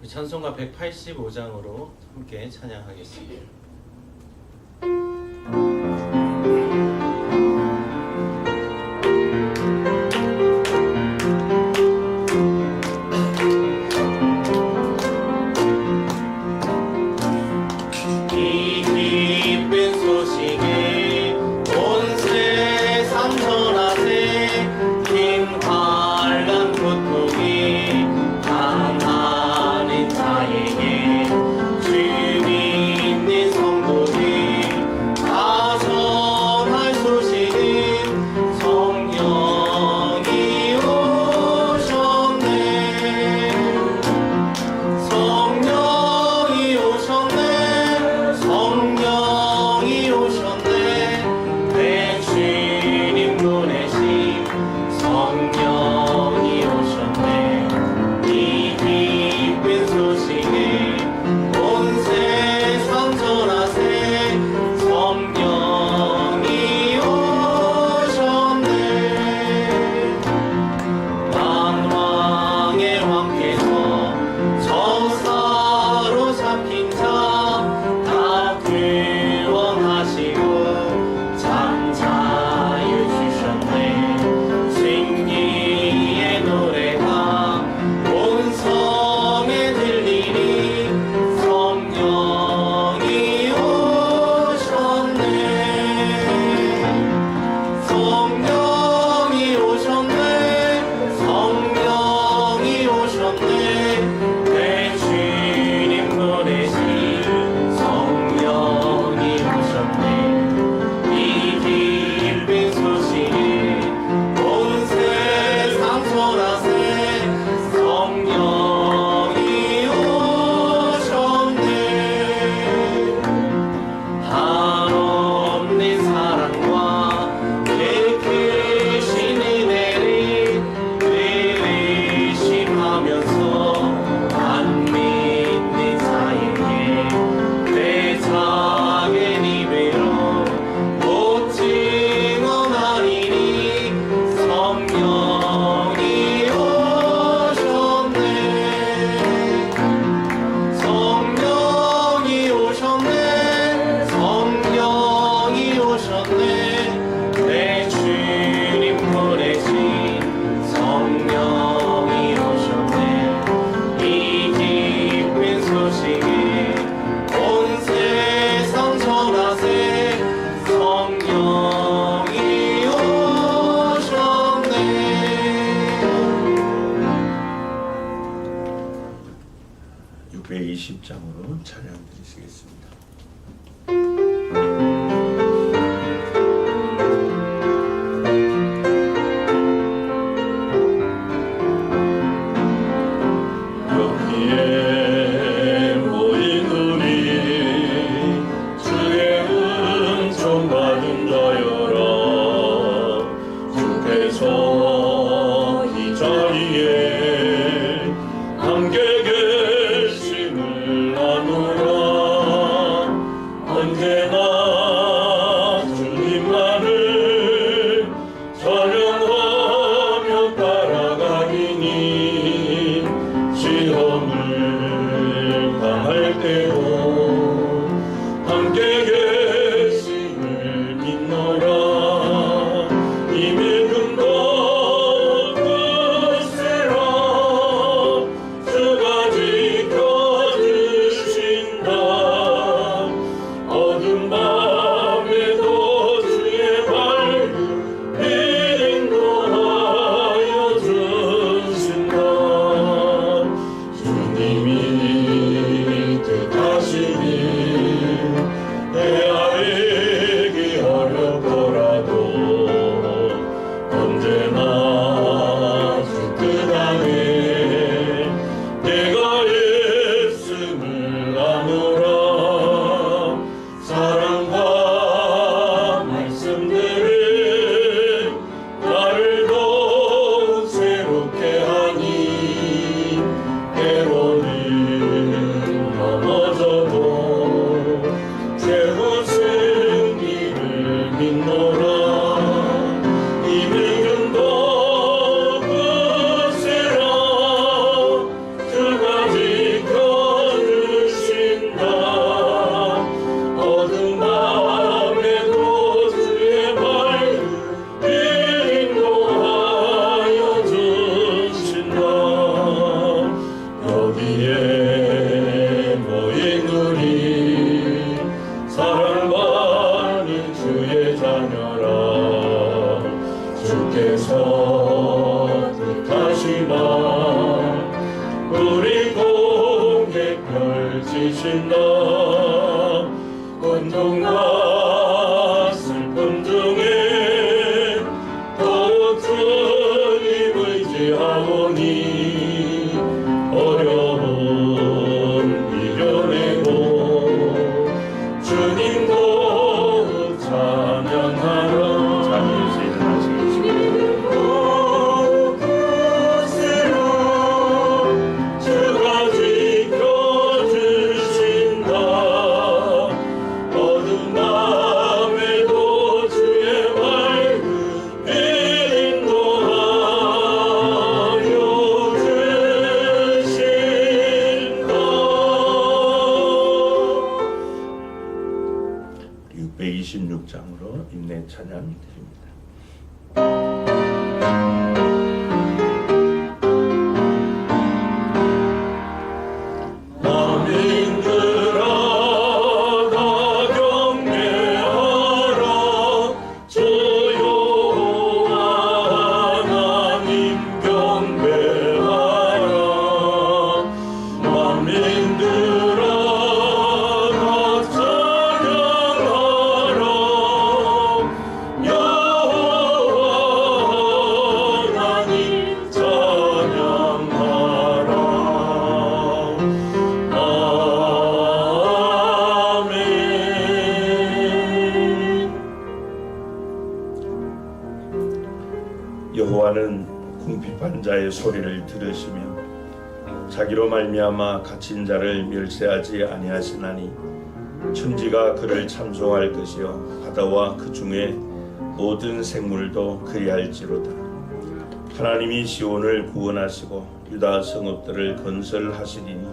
우리 찬송가 185장으로 함께 찬양하겠습니다. 찬양 드리시겠습니다. 함께 계심을 나누라. 의지하오니 어려움 이겨내고 주님도 찬양하러 자리에서 일어나시겠습니다. 그스로 주가 지켜주신다. 어두운 밤에도 주의 밝은 빛 인도하여 주신다. 626장으로 인내 찬양 드립니다. 만민들아 다 경배하라. 주 여호와 하나님 경배하라. 만민들아 다 찬양하라. 여호와 하나님 찬양하라. 아멘. 여호와는 궁핍한 자의 소리를 들으시며 자기로 말미암아 갇힌 자를 멸세하지 아니하시나니 천지가 그를 찬송할 것이요 바다와 그 중에 모든 생물도 그리할지로다. 하나님이 시온을 구원하시고 유다 성읍들을 건설하시리니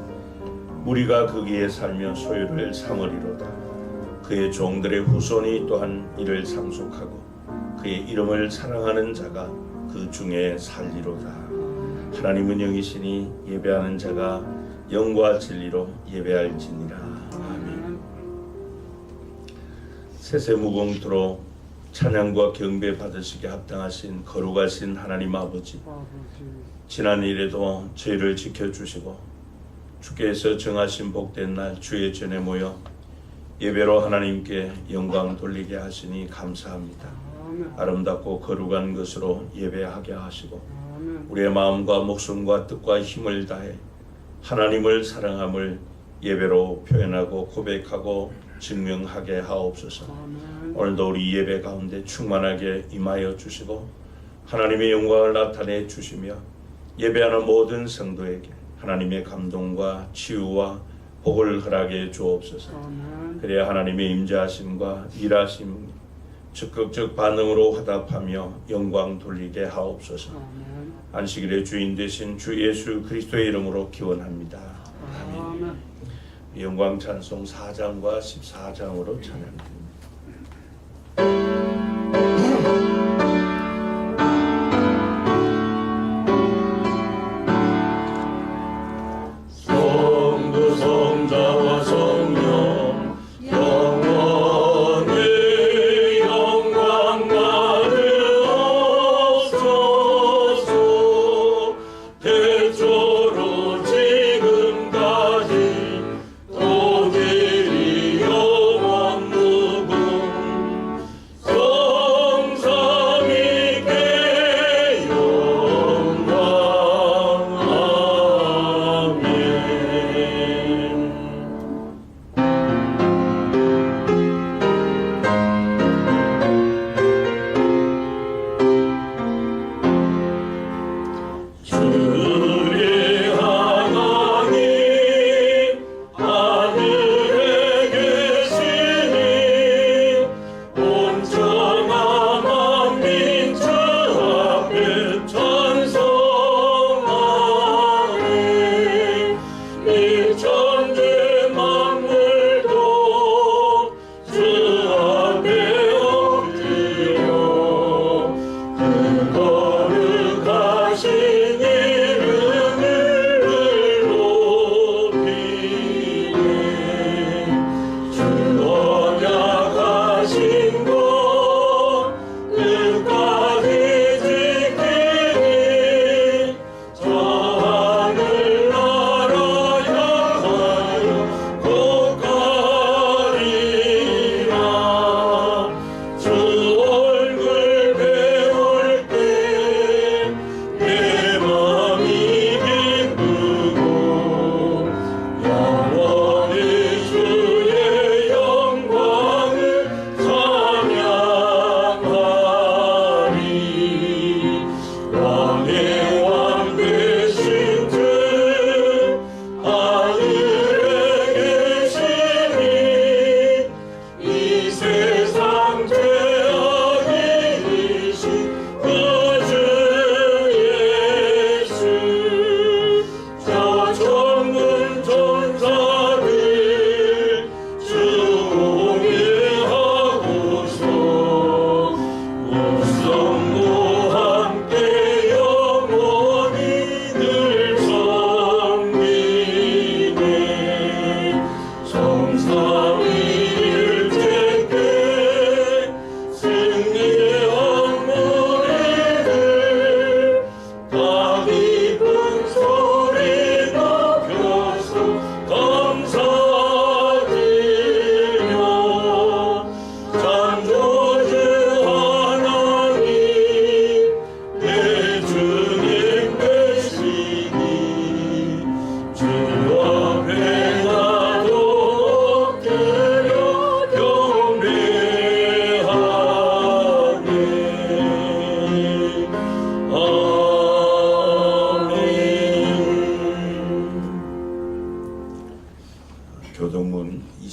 무리가 거기에 살며 소유를 삼으리로다. 그의 종들의 후손이 또한 이를 상속하고 그의 이름을 사랑하는 자가 그 중에 살리로다. 하나님은 영이시니 예배하는 자가 영과 진리로 예배할지니라. 아멘. 세세무공토록 찬양과 경배 받으시게 합당하신 거룩하신 하나님 아버지, 지난 일에도 저희를 지켜주시고 주께서 정하신 복된 날 주의 전에 모여 예배로 하나님께 영광 돌리게 하시니 감사합니다. 아름답고 거룩한 것으로 예배하게 하시고 우리의 마음과 목숨과 뜻과 힘을 다해 하나님을 사랑함을 예배로 표현하고 고백하고 증명하게 하옵소서. 오늘도 우리 예배 가운데 충만하게 임하여 주시고 하나님의 영광을 나타내 주시며 예배하는 모든 성도에게 하나님의 감동과 치유와 복을 허락해 주옵소서. 그래야 하나님의 임재하심과 일하심 적극적 반응으로 화답하며 영광 돌리게 하옵소서. 안식일의 주인 되신 주 예수 그리스도의 이름으로 기원합니다. 아멘. 영광 찬송 4장과 14장으로 찬양드립니다. 성부 성자와 성령 영원히 영광 받으옵소서. 태초로 지금까지 또 길이 영원 무궁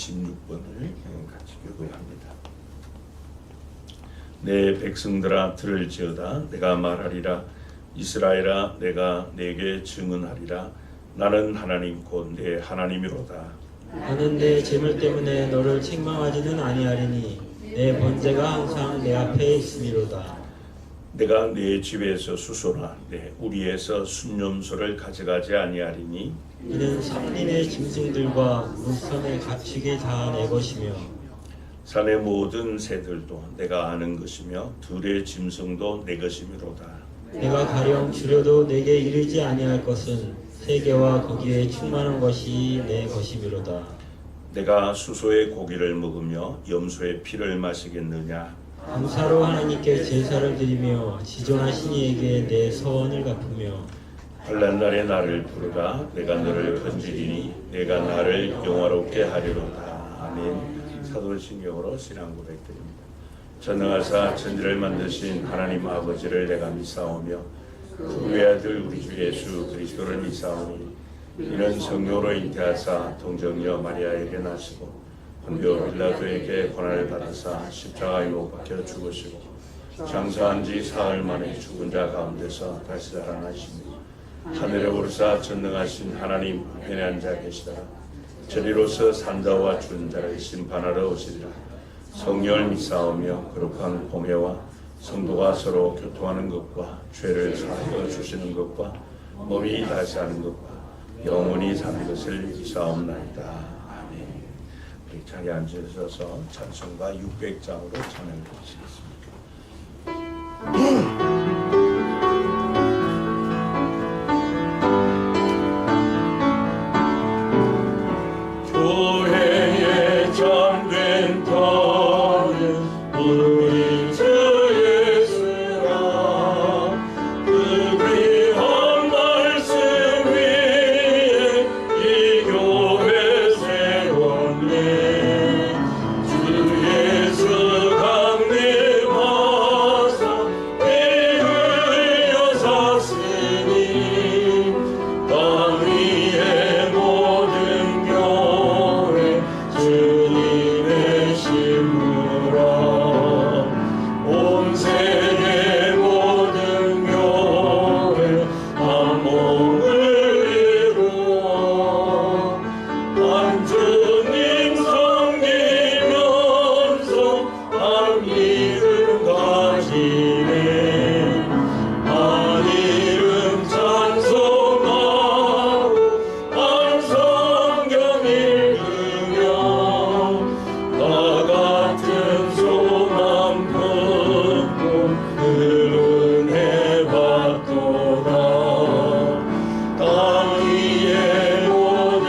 26번을 같이 교독합니다. 내 백성들아 들을지어다. 내가 말하리라. 이스라엘아 내가 내게 증언하리라. 나는 하나님 곧 내 하나님이로다. 나는 내 재물 때문에 너를 책망하지는 아니하리니 내 번제가 항상 내 앞에 있음이로다. 내가 내 집에서 수소나 내 우리에서 순념소를 가져가지 아니하리니 이는 삼림의 짐승들과 물선의 가축이 다 내 것이며 산의 모든 새들도 내가 아는 것이며 들의 짐승도 내 것이미로다. 내가 가령 주려도 내게 이르지 아니할 것은 세계와 거기에 충만한 것이 내 것이미로다. 내가 수소의 고기를 먹으며 염소의 피를 마시겠느냐. 감사로 하나님께 제사를 드리며 지존하신 이에게 내 서원을 갚으며 환난 날에 나를 부르라. 내가 너를 건지리니 내가 나를 영화롭게 하리로다. 아멘. 사도신경으로 신앙 고백드립니다. 전능하사 천지를 만드신 하나님 아버지를 내가 믿사오며 그 외아들 우리 주 예수 그리스도를 믿사오니 이는 성령으로 잉태하사 동정녀 마리아에게 나시고 본디오 빌라도에게 고난을 받으사 십자가에 못 박혀 죽으시고 장사한 지 사흘 만에 죽은 자 가운데서 다시 살아나시니 하늘에 오르사 전능하신 하나님 우편에 앉아 계시다가 저리로서 산자와 죽은 자를 심판하러 오시리라. 성령을 믿사오며 거룩한 공회와 성도가 서로 교통하는 것과 죄를 사하여 주시는 것과 몸이 다시 하는 것과 영원히 사는 것을 믿사옵나이다. 아멘. 우리 자리에 앉으셔서 찬송가 600장으로 찬양해 주시겠습니다. 교회에 잠든 터는 우리 주 예수라. 그 귀한 말씀 위에 이 교회 세웠네. 주 예수 강림하사 빛을 여사시니 땅 위에 모든 교회 주님의 신부라. 온 세계 모든 교회 한 몸을 이루어 한 주님 섬기면서 한 믿음 가지네. 한 이름 찬송하고 한 성경 읽으며 나 같은 소망 품고 그 은혜 받도다. 땅 위의 모든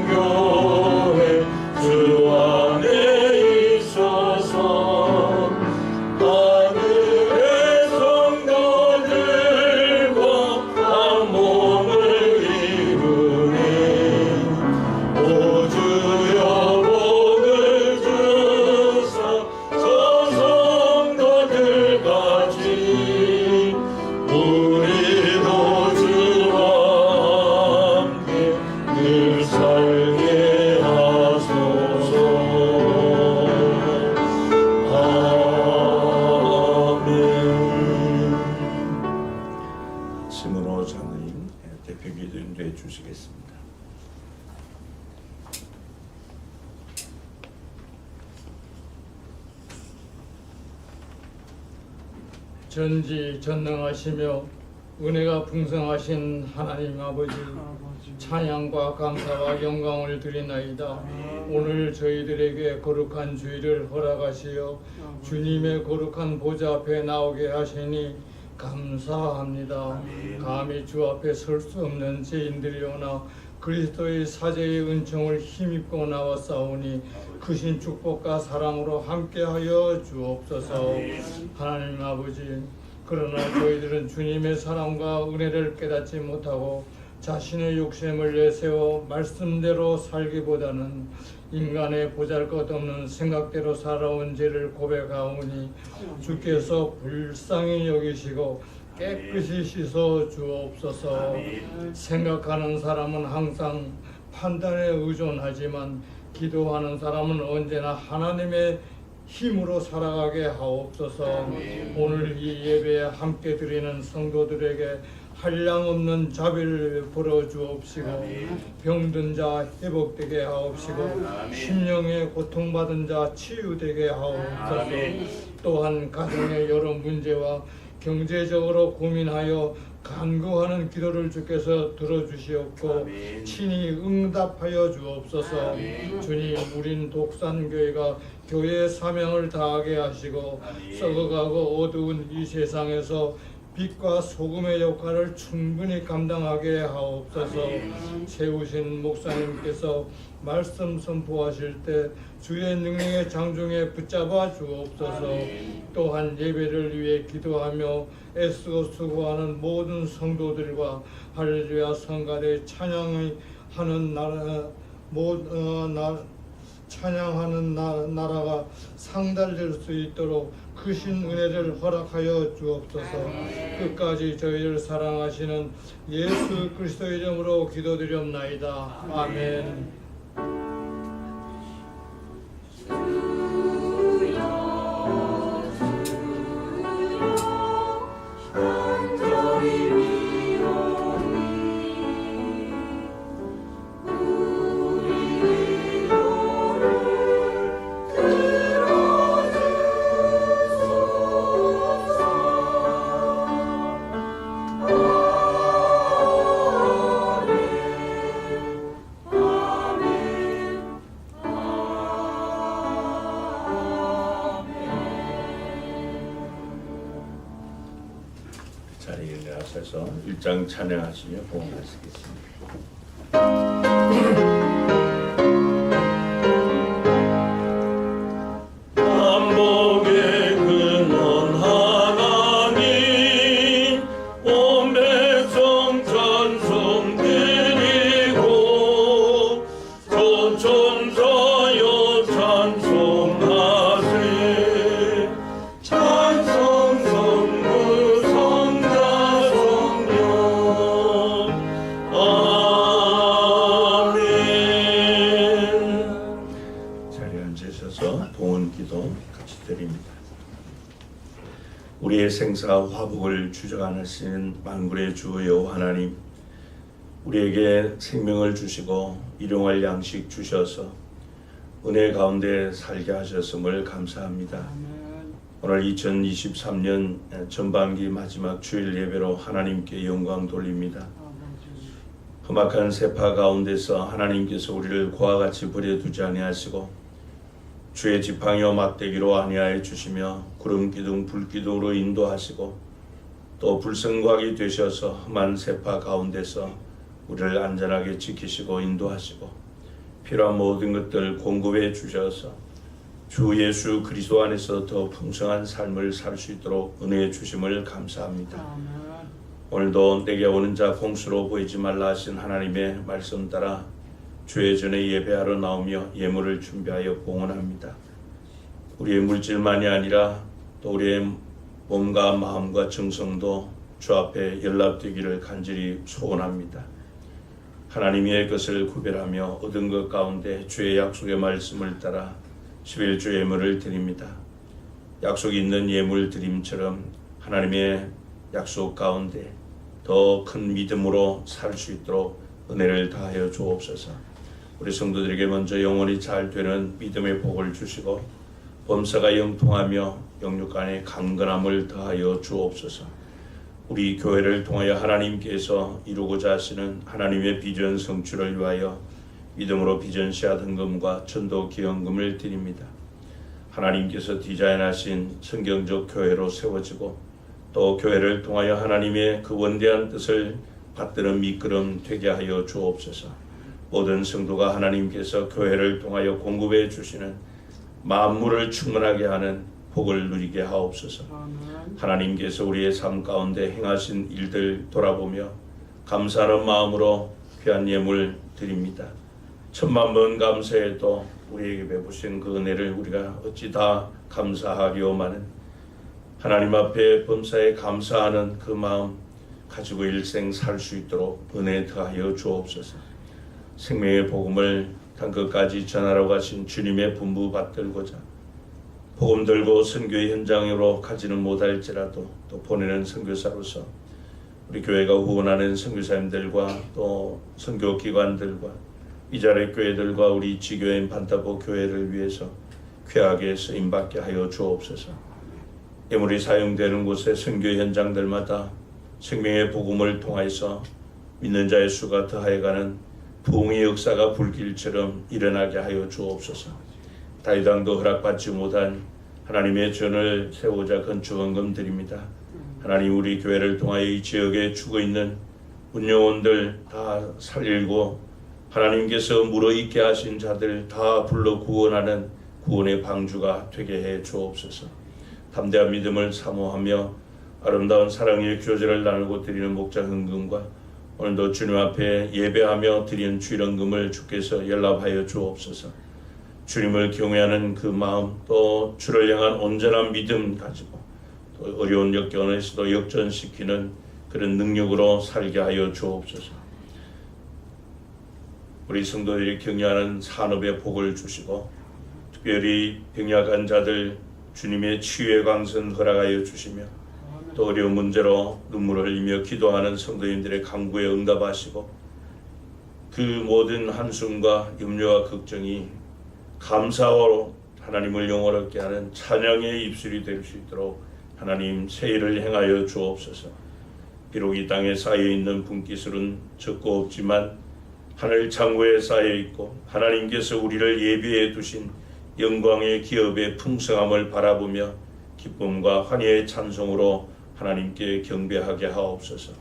교회 주 안에 있어서 하늘의 성도들과 한 몸을 이루네. 오 주여 복을 주사 저 성도들같이 우리도 주와 함께 늘 살게 하소서. 아멘. 시문호 장로님 대표 기도 인도해 주시겠습니다. 전지전능하시며 은혜가 풍성하신 하나님 아버지, 찬양과 감사와 영광을 드리나이다. 오늘 저희들에게 거룩한 주일을 허락하시어 주님의 거룩한 보좌 앞에 나오게 하시니 감사합니다. 감히 주 앞에 설 수 없는 죄인들이오나 그리스도의 사제의 은총을 힘입고 나왔사오니 크신 축복과 사랑으로 함께하여 주옵소서. 하나님 아버지, 그러나 저희들은 주님의 사랑과 은혜를 깨닫지 못하고 자신의 욕심을 내세워 말씀대로 살기보다는 인간의 보잘것없는 생각대로 살아온 죄를 고백하오니 주께서 불쌍히 여기시고 깨끗이 씻어 주옵소서. 생각하는 사람은 항상 판단에 의존하지만 기도하는 사람은 언제나 하나님의 힘으로 살아가게 하옵소서. 오늘 이 예배에 함께 드리는 성도들에게 한량없는 자비를 베풀어 주옵시고 병든 자 회복되게 하옵시고 심령에 고통받은 자 치유되게 하옵소서. 또한 가정의 여러 문제와 경제적으로 고민하여 간구하는 기도를 주께서 들어주시옵고 친히 응답하여 주옵소서. 주님, 우린 독산교회가 교회의 사명을 다하게 하시고 썩어가고 어두운 이 세상에서 빛과 소금의 역할을 충분히 감당하게 하옵소서. 세우신 목사님께서 말씀 선포하실 때 주의 능력의 장중에 붙잡아 주옵소서. 또한 예배를 위해 기도하며 애쓰고 수고하는 모든 성도들과 할렐루야 성가대 찬양하는 나라가 상달될 수 있도록 크신 은혜를 허락하여 주옵소서. 끝까지 저희를 사랑하시는 예수 그리스도 이름으로 기도드렸나이다. 아멘. 자리에 일어나셔서 1장 찬양하시며 봉헌하시겠습니다. 남북의 근원 하나님 온 백성 찬송 드리고 천천사여 찬송하세. 찬송 성부 성자 성령 아멘. 자리에 앉으셔서 봉헌기도 같이 드립니다. 우리의 생사 화복을 주저하시는 만군의 주 여호와 하나님, 우리에게 생명을 주시고 일용할 양식 주셔서 은혜 가운데 살게 하셨음을 감사합니다. 오늘 2023년 전반기 마지막 주일 예배로 하나님께 영광 돌립니다. 험악한 세파 가운데서 하나님께서 우리를 고와 같이 버려두지 아니하시고 주의 지팡이와 막대기로 안위하여 주시며 구름 기둥 불 기둥으로 인도하시고 또 불성곽이 되셔서 험한 세파 가운데서 우리를 안전하게 지키시고 인도하시고 필요한 모든 것들 공급해 주셔서 주 예수 그리스도 안에서 더 풍성한 삶을 살 수 있도록 은혜해 주심을 감사합니다. 오늘도 내게 오는 자 공수로 보이지 말라 하신 하나님의 말씀 따라 주의 전에 예배하러 나오며 예물을 준비하여 봉헌합니다. 우리의 물질만이 아니라 또 우리의 몸과 마음과 정성도 주 앞에 연락되기를 간절히 소원합니다. 하나님의 것을 구별하며 얻은 것 가운데 주의 약속의 말씀을 따라 11주 예물을 드립니다. 약속이 있는 예물 드림처럼 하나님의 약속 가운데 더 큰 믿음으로 살 수 있도록 은혜를 다하여 주옵소서. 우리 성도들에게 먼저 영원히 잘 되는 믿음의 복을 주시고 범사가 영통하며 영육간의 강건함을 더하여 주옵소서. 우리 교회를 통하여 하나님께서 이루고자 하시는 하나님의 비전 성취를 위하여 믿음으로 비전 씨앗 헌금과 전도 기원금을 드립니다. 하나님께서 디자인하신 성경적 교회로 세워지고 또 교회를 통하여 하나님의 그 원대한 뜻을 받드는 미끄럼 되게 하여 주옵소서. 모든 성도가 하나님께서 교회를 통하여 공급해 주시는 만물을 충만하게 하는 복을 누리게 하옵소서. 하나님께서 우리의 삶 가운데 행하신 일들 돌아보며 감사하는 마음으로 귀한 예물 드립니다. 천만 번 감사해도 우리에게 베푸신 그 은혜를 우리가 어찌 다 감사하리오마는 하나님 앞에 범사에 감사하는 그 마음 가지고 일생 살 수 있도록 은혜 더하여 주옵소서. 생명의 복음을 땅끝까지 전하러 가신 주님의 분부 받들고자 복음 들고 선교의 현장으로 가지는 못할지라도 또 보내는 선교사로서 우리 교회가 후원하는 선교사님들과 또 선교기관들과 이자리 교회들과 우리 지교인 반타보 교회를 위해서 귀하게 쓰임받게 하여 주옵소서. 예물이 사용되는 곳의 선교 현장들마다 생명의 복음을 통해서 믿는 자의 수가 더하여가는 부흥의 역사가 불길처럼 일어나게 하여 주옵소서. 다윗왕도 허락받지 못한 하나님의 전을 세우자 건축 헌금 드립니다. 하나님, 우리 교회를 통하여 이 지역에 죽어있는 운영원들 다 살리고 하나님께서 물어있게 하신 자들 다 불러 구원하는 구원의 방주가 되게 해 주옵소서. 담대한 믿음을 사모하며 아름다운 사랑의 교제를 나누고 드리는 목자 헌금과 오늘도 주님 앞에 예배하며 드리는 주일헌금을 주께서 연락하여 주옵소서. 주님을 경외하는 그 마음, 또 주를 향한 온전한 믿음 가지고 또 어려운 역경에서도 역전시키는 그런 능력으로 살게 하여 주옵소서. 우리 성도들이 경영하는 산업에 복을 주시고 특별히 병약한 자들 주님의 치유의 광선 허락하여 주시며 또 어려운 문제로 눈물을 흘리며 기도하는 성도님들의 간구에 응답하시고 그 모든 한숨과 염려와 걱정이 감사로 하나님을 영원하게 하는 찬양의 입술이 될 수 있도록 하나님 새일을 행하여 주옵소서. 비록 이 땅에 쌓여있는 분깃술은 적고 없지만 하늘 창고에 쌓여있고 하나님께서 우리를 예비해 두신 영광의 기업의 풍성함을 바라보며 기쁨과 환희의 찬송으로 하나님께 경배하게 하옵소서.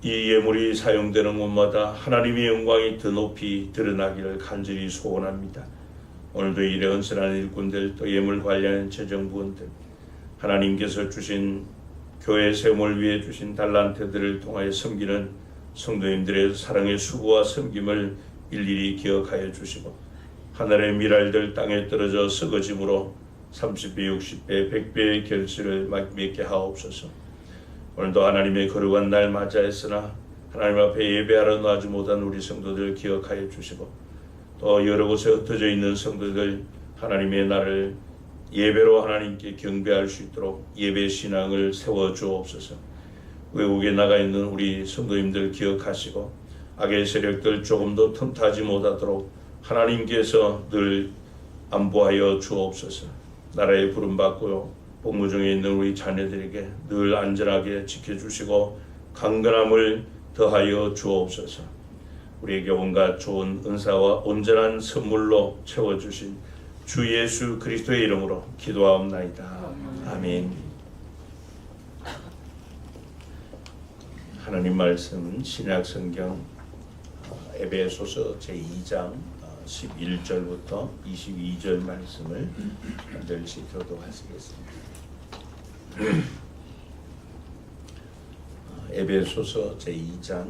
이 예물이 사용되는 곳마다 하나님의 영광이 더 높이 드러나기를 간절히 소원합니다. 오늘도 일에 헌신하는 일꾼들, 또 예물 관리하는 재정부원들, 하나님께서 주신 교회 세움을 위해 주신 달란트들을 통하여 섬기는 성도님들의 사랑의 수고와 섬김을 일일이 기억하여 주시고 하늘의 미랄들 땅에 떨어져 썩어짐으로 30배, 60배, 100배의 결실을 맺게 하옵소서. 오늘도 하나님의 거룩한 날 맞이하였으나 하나님 앞에 예배하러 나지 못한 우리 성도들 기억하여 주시고 또 여러 곳에 흩어져 있는 성도들 하나님의 날을 예배로 하나님께 경배할 수 있도록 예배 신앙을 세워 주옵소서. 외국에 나가 있는 우리 성도님들 기억하시고 악의 세력들 조금도 틈타지 못하도록 하나님께서 늘 안보하여 주옵소서. 나라에 부름받고 복무 중에 있는 우리 자녀들에게 늘 안전하게 지켜주시고 강건함을 더하여 주옵소서. 우리에게 온갖 좋은 은사와 온전한 선물로 채워주신 주 예수 그리스도의 이름으로 기도하옵나이다. 아멘. 하나님 말씀 신약 성경 에베소서 제2장 11절부터 22절 말씀을 한 절씩 교독하시겠습니다. 에베소서 제2장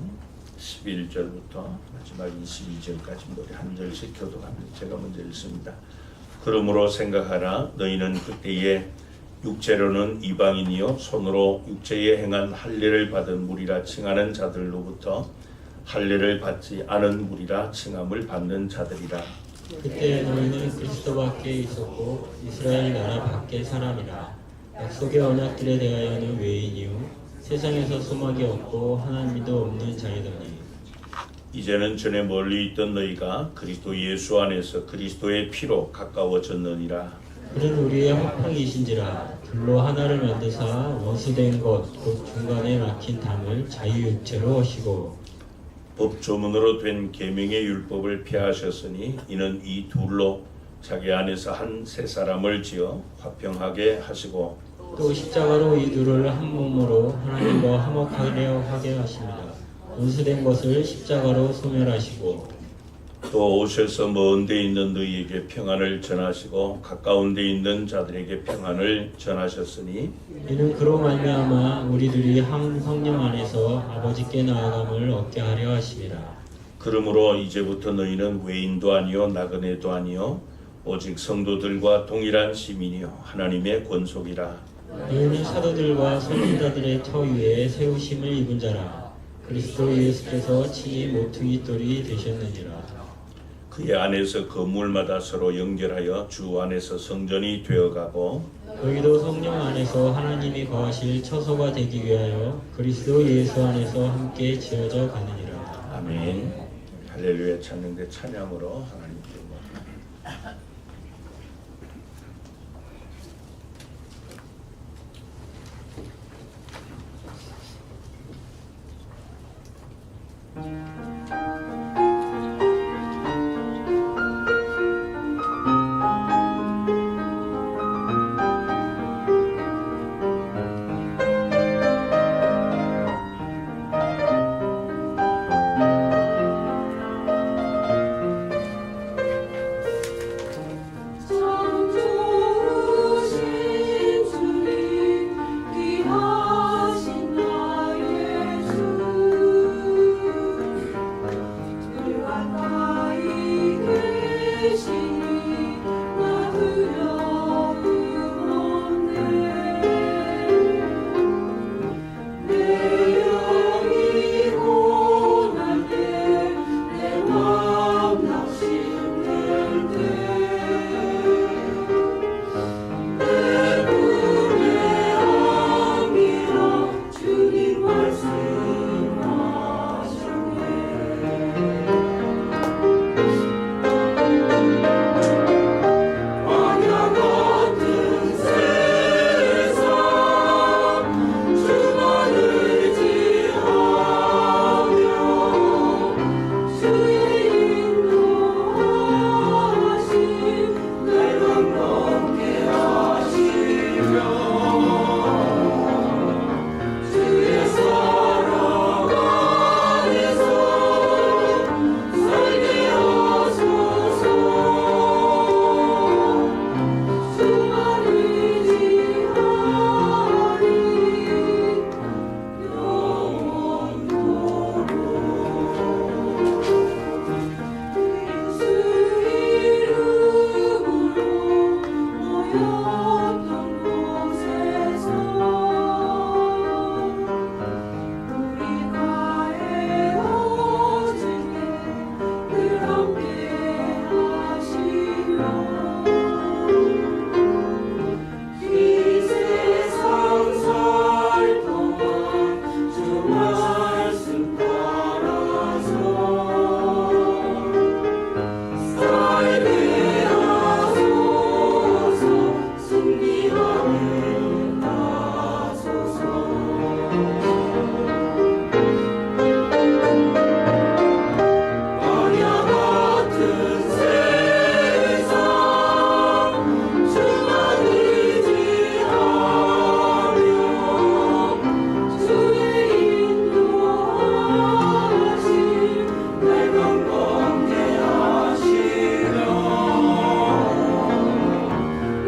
11절부터 마지막 22절까지 우리 한 절씩 교독합니다. 제가 먼저 읽습니다. 그러므로 생각하라. 너희는 그때에 육체로는 이방인이요 손으로 육체에 행한 할례를 받은 무리라 칭하는 자들로부터 할례를 받지 않은 무리라 칭함을 받는 자들이라. 그때 너희는 그리스도 밖에 있었고 이스라엘 나라 밖의 사람이라. 약속의 언약들에 대하여는 외인이요 세상에서 소망이 없고 하나님도 없는 자이더니 이제는 전에 멀리 있던 너희가 그리스도 예수 안에서 그리스도의 피로 가까워졌느니라. 그는 우리의 화평이신지라. 불로 하나를 만드사 원수된 것 곧 중간에 막힌 담을 자유육체로 하시고 법 조문으로 된 계명의 율법을 폐하셨으니 이는 이 둘로 자기 안에서 한 새 사람을 지어 화평하게 하시고 또 십자가로 이 둘을 한 몸으로 하나님과 화목하려 하게 하십니다. 원수된 것을 십자가로 소멸하시고 또 오셔서 먼 데 있는 너희에게 평안을 전하시고 가까운 데 있는 자들에게 평안을 전하셨으니 이는 그로 말미암아 우리들이 한 성령 안에서 아버지께 나아감을 얻게 하려 하심이라. 그러므로 이제부터 너희는 외인도 아니요 나그네도 아니요 오직 성도들과 동일한 시민이요 하나님의 권속이라. 너희는 사도들과 선지자들의 터 위에 세우심을 입은 자라. 그리스도 예수께서 친히 모퉁이 돌이 되셨느니라. 그의 안에서 건물마다 서로 연결하여 주 안에서 성전이 되어가고 너희도 성령 안에서 하나님이 거하실 처소가 되기 위하여 그리스도 예수 안에서 함께 지어져 가느니라. 아멘. 할렐루야 찬양대 찬양으로 하나님께 영광. 참 좋으신 주님 귀하신 나의 주 늘 가까이 계시니 나 두려움 없네 내 영이 고날 때 내 맘 낙심될 때 내 꿈에 안기라 주님 말씀하셨네 광야 같은 세상 주만 의지하며 주의 인도하심 날 강건케 하시며 주의 사랑 안에서 살게 하소서 주만 의지하리 영원토록 예수 이름으로 모였던 곳에서 우리가 헤어지게 늘 함께 하시며 이 세상 살 동안 주 말씀 따라서 살게 하소서 승리하게 하소서 광야 같은 세상 주만 의지하며 주의 인도하심 날 강건케 하시며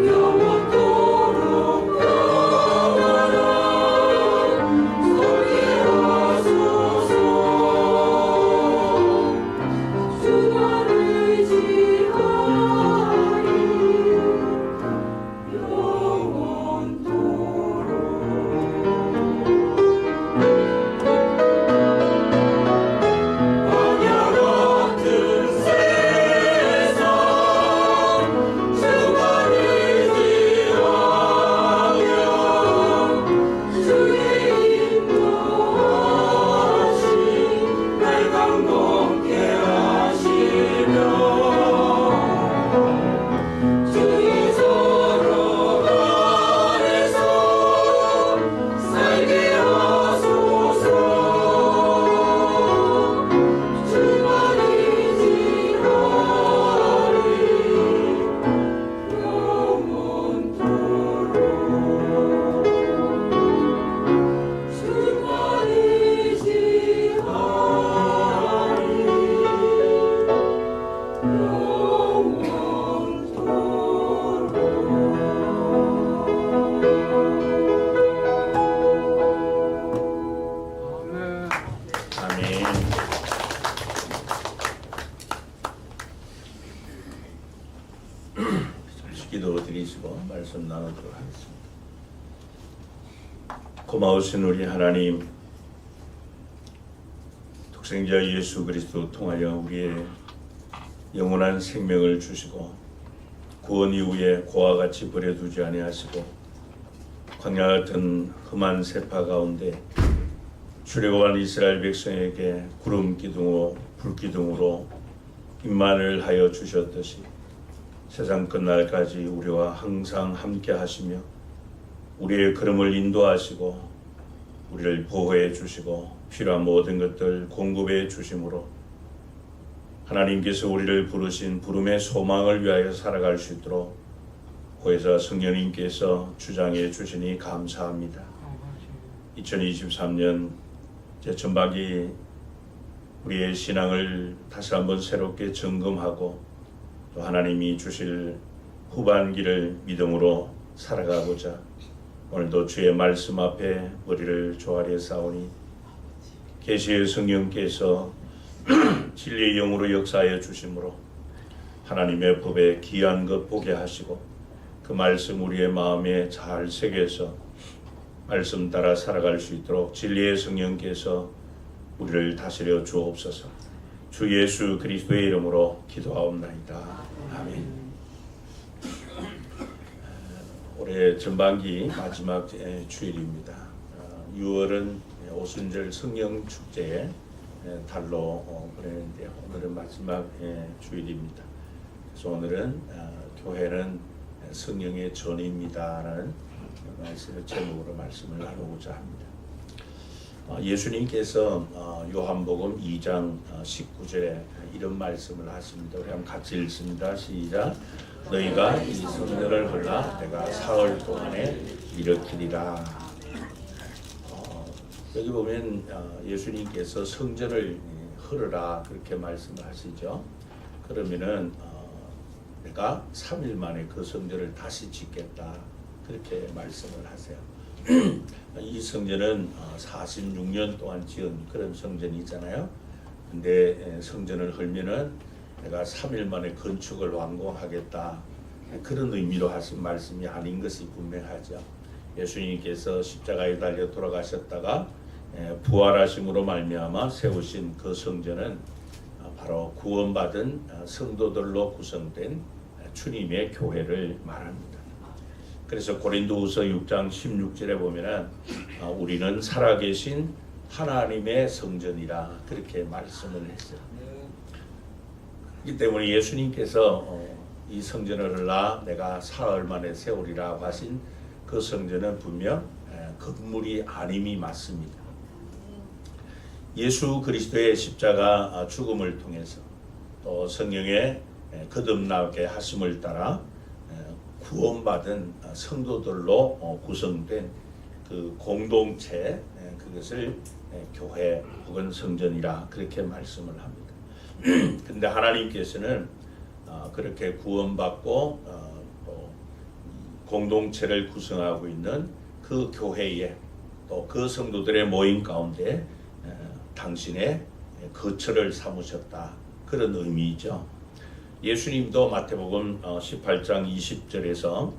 영원토록 평안한 살게 하소서 주만 의지하리 영원토록 광야 같은 세상 주만 의지하며 주의 인도하심 날 강건케 하시며 주의 사랑 안에서 살게 하소서 주만 의지하리 영원토록 주만 아멘. 잠시 기도 드리시고 말씀 나누도록 하겠습니다. 고마우신 우리 하나님, 독생자 예수 그리스도 통하여 우리의 영원한 생명을 주시고 구원 이후에 고와 같이 버려두지 아니하시고 광야 같은 험한 세파 가운데 출애굽한 이스라엘 백성에게 구름 기둥으로 불 기둥으로 임만을 하여 주셨듯이 세상 끝날까지 우리와 항상 함께 하시며 우리의 걸음을 인도하시고 우리를 보호해 주시고 필요한 모든 것들 공급해 주심으로 하나님께서 우리를 부르신 부름의 소망을 위하여 살아갈 수 있도록 보혜사 성령님께서 주장해 주시니 감사합니다. 2023년 전반기 우리의 신앙을 다시 한번 새롭게 점검하고 또 하나님이 주실 후반기를 믿음으로 살아가고자 오늘도 주의 말씀 앞에 머리를 조아려 싸우니 계시의 성령께서 진리의 영으로 역사하여 주심으로 하나님의 법에 귀한 것 보게 하시고 그 말씀 우리의 마음에 잘 새겨서 말씀 따라 살아갈 수 있도록 진리의 성령께서 우리를 다스려 주옵소서. 주 예수 그리스도의 이름으로 기도하옵나이다. 아멘. 올해 전반기 마지막 주일입니다. 6월은 오순절 성령 축제의 달로 보내는데요. 오늘은 마지막 주일입니다. 그래서 오늘은 교회는 성령의 전입니다라는 말씀을 제목으로 말씀을 나누고자 합니다. 예수님께서 요한복음 2장 19절에 이런 말씀을 하십니다. 우리 한번 같이 읽습니다. 시작. 너희가 이 성전을 헐라 내가 사흘 동안에 일으키리라. 여기 보면 예수님께서 성전을 헐으라 그렇게 말씀을 하시죠. 그러면은 내가 3일 만에 그 성전을 다시 짓겠다 그렇게 말씀을 하세요. 이 성전은 46년 동안 지은 그런 성전이잖아요. 근데 성전을 헐면은 내가 3일 만에 건축을 완공하겠다 그런 의미로 하신 말씀이 아닌 것이 분명하죠. 예수님께서 십자가에 달려 돌아가셨다가 부활하심으로 말미암아 세우신 그 성전은 바로 구원받은 성도들로 구성된 주님의 교회를 말합니다. 그래서 고린도후서 6장 16절에 보면은 우리는 살아계신 하나님의 성전이라 그렇게 말씀을 했어요. 그렇기 때문에 예수님께서 이 성전을 헐라 내가 사흘 만에 세우리라 하신 그 성전은 분명 건물이 아님이 맞습니다. 예수 그리스도의 십자가 죽음을 통해서 또 성령의 거듭나게 하심을 따라 구원받은 성도들로 구성된 그 공동체 그것을 교회 혹은 성전이라 그렇게 말씀을 합니다. 근데 하나님께서는 그렇게 구원받고 또 공동체를 구성하고 있는 그 교회에 또 그 성도들의 모임 가운데 당신의 거처를 삼으셨다 그런 의미이죠. 예수님도 마태복음 18장 20절에서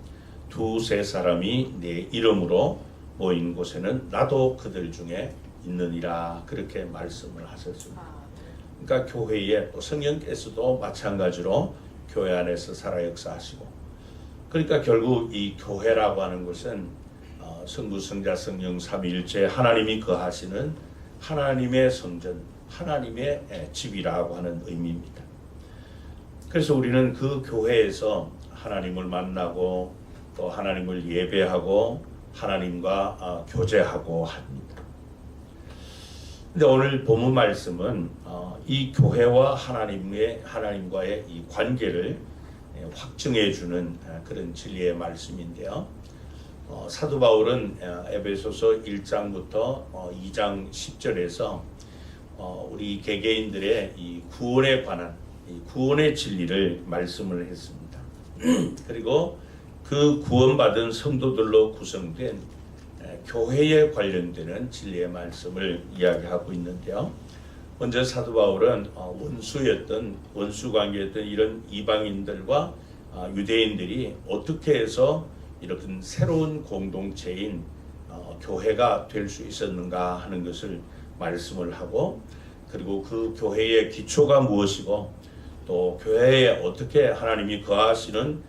두세 사람이 내 이름으로 모인 곳에는 나도 그들 중에 있느니라 그렇게 말씀을 하셨습니다. 그러니까 교회에 또 성령께서도 마찬가지로 교회 안에서 살아 역사하시고 그러니까 결국 이 교회라고 하는 것은 성부 성자 성령 삼위일체 하나님이 거하시는 하나님의 성전 하나님의 집이라고 하는 의미입니다. 그래서 우리는 그 교회에서 하나님을 만나고 또 하나님을 예배하고 하나님과 교제하고 합니다. 근데 오늘 본문 말씀은 이 교회와 하나님과의 이 관계를 확증해 주는 그런 진리의 말씀인데요. 사도 바울은 에베소서 1장부터 2장 10절에서 우리 개개인들의 이 구원에 관한 이 구원의 진리를 말씀을 했습니다. 그리고 그 구원받은 성도들로 구성된 교회에 관련되는 진리의 말씀을 이야기하고 있는데요. 먼저 사도 바울은 원수 관계였던 이런 이방인들과 유대인들이 어떻게 해서 이렇게 새로운 공동체인 교회가 될 수 있었는가 하는 것을 말씀을 하고 그리고 그 교회의 기초가 무엇이고 또 교회에 어떻게 하나님이 거하시는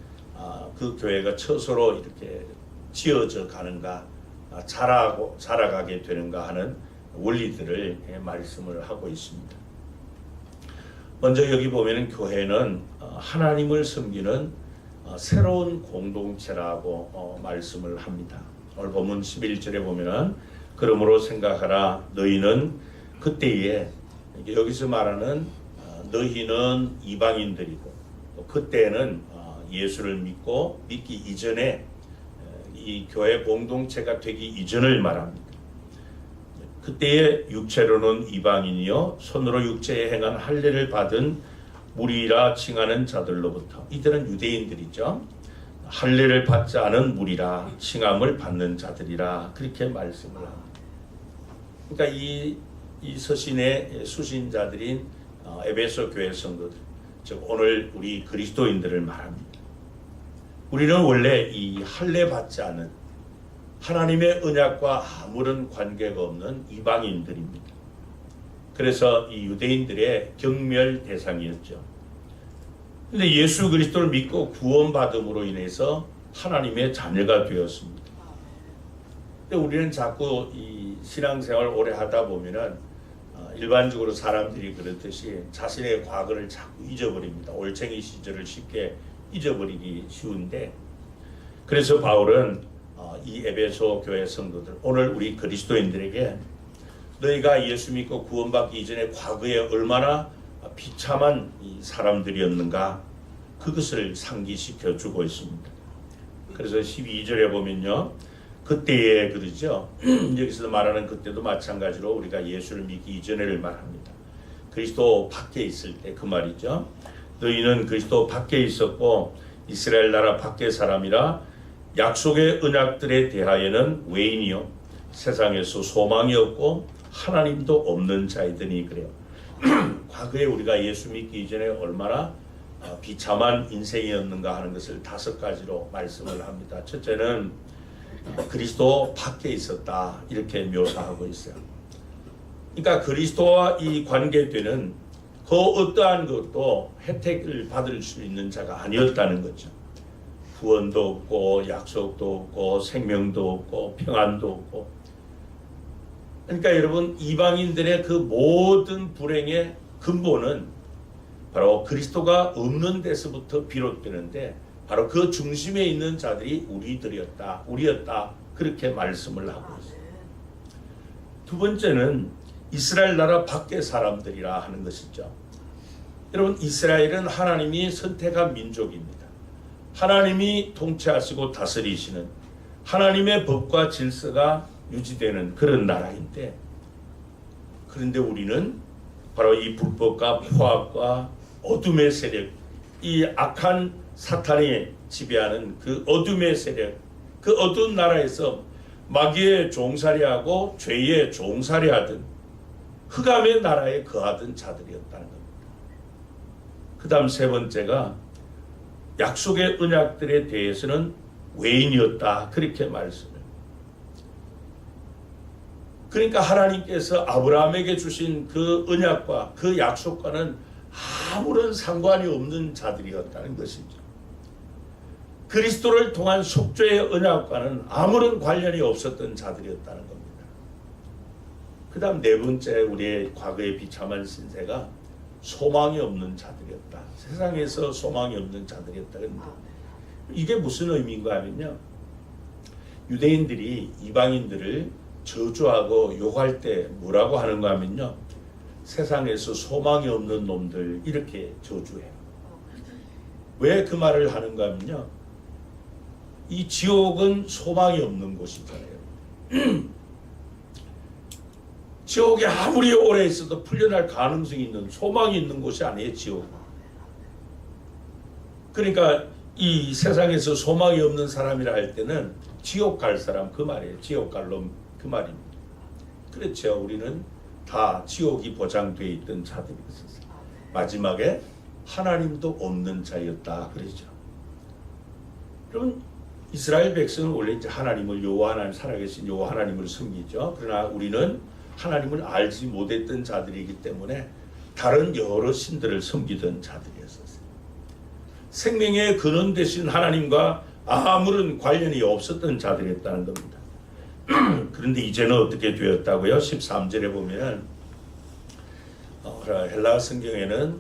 그 교회가 처소로 이렇게 지어져 가는가, 자라가게 되는가 하는 원리들을 말씀을 하고 있습니다. 먼저 여기 보면은 교회는 하나님을 섬기는 새로운 공동체라고 말씀을 합니다. 오늘 본문 11절에 보면은 그러므로 생각하라 너희는 그때에, 여기서 말하는 너희는 이방인들이고 그때는 예수를 믿기 이전에 이 교회 공동체가 되기 이전을 말합니다. 그때의 육체로는 이방인이요 손으로 육체에 행한 할례를 받은 무리라 칭하는 자들로부터, 이들은 유대인들이죠. 할례를 받지 않은 무리라 칭함을 받는 자들이라 그렇게 말씀을 합니다. 그러니까 이 서신의 수신자들인 에베소 교회 성도들, 즉 오늘 우리 그리스도인들을 말합니다. 우리는 원래 이 할례 받지 않은 하나님의 언약과 아무런 관계가 없는 이방인들입니다. 그래서 이 유대인들의 경멸 대상이었죠. 그런데 예수 그리스도를 믿고 구원받음으로 인해서 하나님의 자녀가 되었습니다. 근데 우리는 자꾸 이 신앙생활을 오래 하다 보면은 일반적으로 사람들이 그렇듯이 자신의 과거를 자꾸 잊어버립니다. 올챙이 시절을 쉽게 잊어버리기 쉬운데, 그래서 바울은 이 에베소 교회 성도들, 오늘 우리 그리스도인들에게 너희가 예수 믿고 구원받기 이전에 과거에 얼마나 비참한 사람들이었는가, 그것을 상기시켜 주고 있습니다. 그래서 12절에 보면요, 그때에 그러죠. 여기서 말하는 그때도 마찬가지로 우리가 예수를 믿기 이전에를 말합니다. 그리스도 밖에 있을 때 그 말이죠. 너희는 그리스도 밖에 있었고 이스라엘 나라 밖의 사람이라 약속의 언약들에 대하여는 외인이요 세상에서 소망이 없고 하나님도 없는 자이더니 그래요. 과거에 우리가 예수 믿기 이전에 얼마나 비참한 인생이었는가 하는 것을 5가지로 말씀을 합니다. 첫째는 그리스도 밖에 있었다, 이렇게 묘사하고 있어요. 그러니까 그리스도와 이 관계되는 그 어떠한 것도 혜택을 받을 수 있는 자가 아니었다는 거죠. 구원도 없고 약속도 없고 생명도 없고 평안도 없고. 그러니까 여러분, 이방인들의 그 모든 불행의 근본은 바로 그리스도가 없는 데서부터 비롯되는데, 바로 그 중심에 있는 자들이 우리였다 그렇게 말씀을 하고 있어요. 두 번째는 이스라엘 나라 밖의 사람들이라 하는 것이죠. 여러분, 이스라엘은 하나님이 선택한 민족입니다. 하나님이 통치하시고 다스리시는 하나님의 법과 질서가 유지되는 그런 나라인데, 그런데 우리는 바로 이 불법과 포악과 어둠의 세력, 이 악한 사탄이 지배하는 그 어둠의 세력, 그 어두운 나라에서 마귀의 종살이하고 죄의 종살이하던 흑암의 나라에 거하던 자들이었다는 겁니다. 그 다음 세 번째가 약속의 언약들에 대해서는 외인이었다, 그렇게 말씀을. 그러니까 하나님께서 아브라함에게 주신 그 언약과 그 약속과는 아무런 상관이 없는 자들이었다는 것이죠. 그리스도를 통한 속죄의 언약과는 아무런 관련이 없었던 자들이었다는 겁니다. 그 다음 네 번째, 우리의 과거의 비참한 신세가 소망이 없는 자들이었다. 세상에서 소망이 없는 자들이었다. 이게 무슨 의미인가 하면요, 유대인들이 이방인들을 저주하고 욕할 때 뭐라고 하는가 하면요, 세상에서 소망이 없는 놈들, 이렇게 저주해요. 왜 그 말을 하는가 하면요, 이 지옥은 소망이 없는 곳이잖아요. 지옥에 아무리 오래 있어도 풀려날 가능성이 있는, 소망이 있는 곳이 아니에요, 지옥. 그러니까 이 세상에서 소망이 없는 사람이라 할 때는 지옥 갈 사람, 그 말이에요. 지옥 갈 놈, 그 말입니다. 그렇죠. 우리는 다 지옥이 보장되어 있던 자들이었어요. 마지막에 하나님도 없는 자였다, 그러죠. 여러분, 이스라엘 백성은 원래 이제 하나님을, 여호와 하나님, 살아계신 여호와 하나님을 섬기죠. 그러나 우리는 하나님을 알지 못했던 자들이기 때문에 다른 여러 신들을 섬기던 자들이었어요. 생명의 근원 되신 하나님과 아무런 관련이 없었던 자들이었다는 겁니다. 그런데 이제는 어떻게 되었다고요? 13절에 보면 헬라 성경에는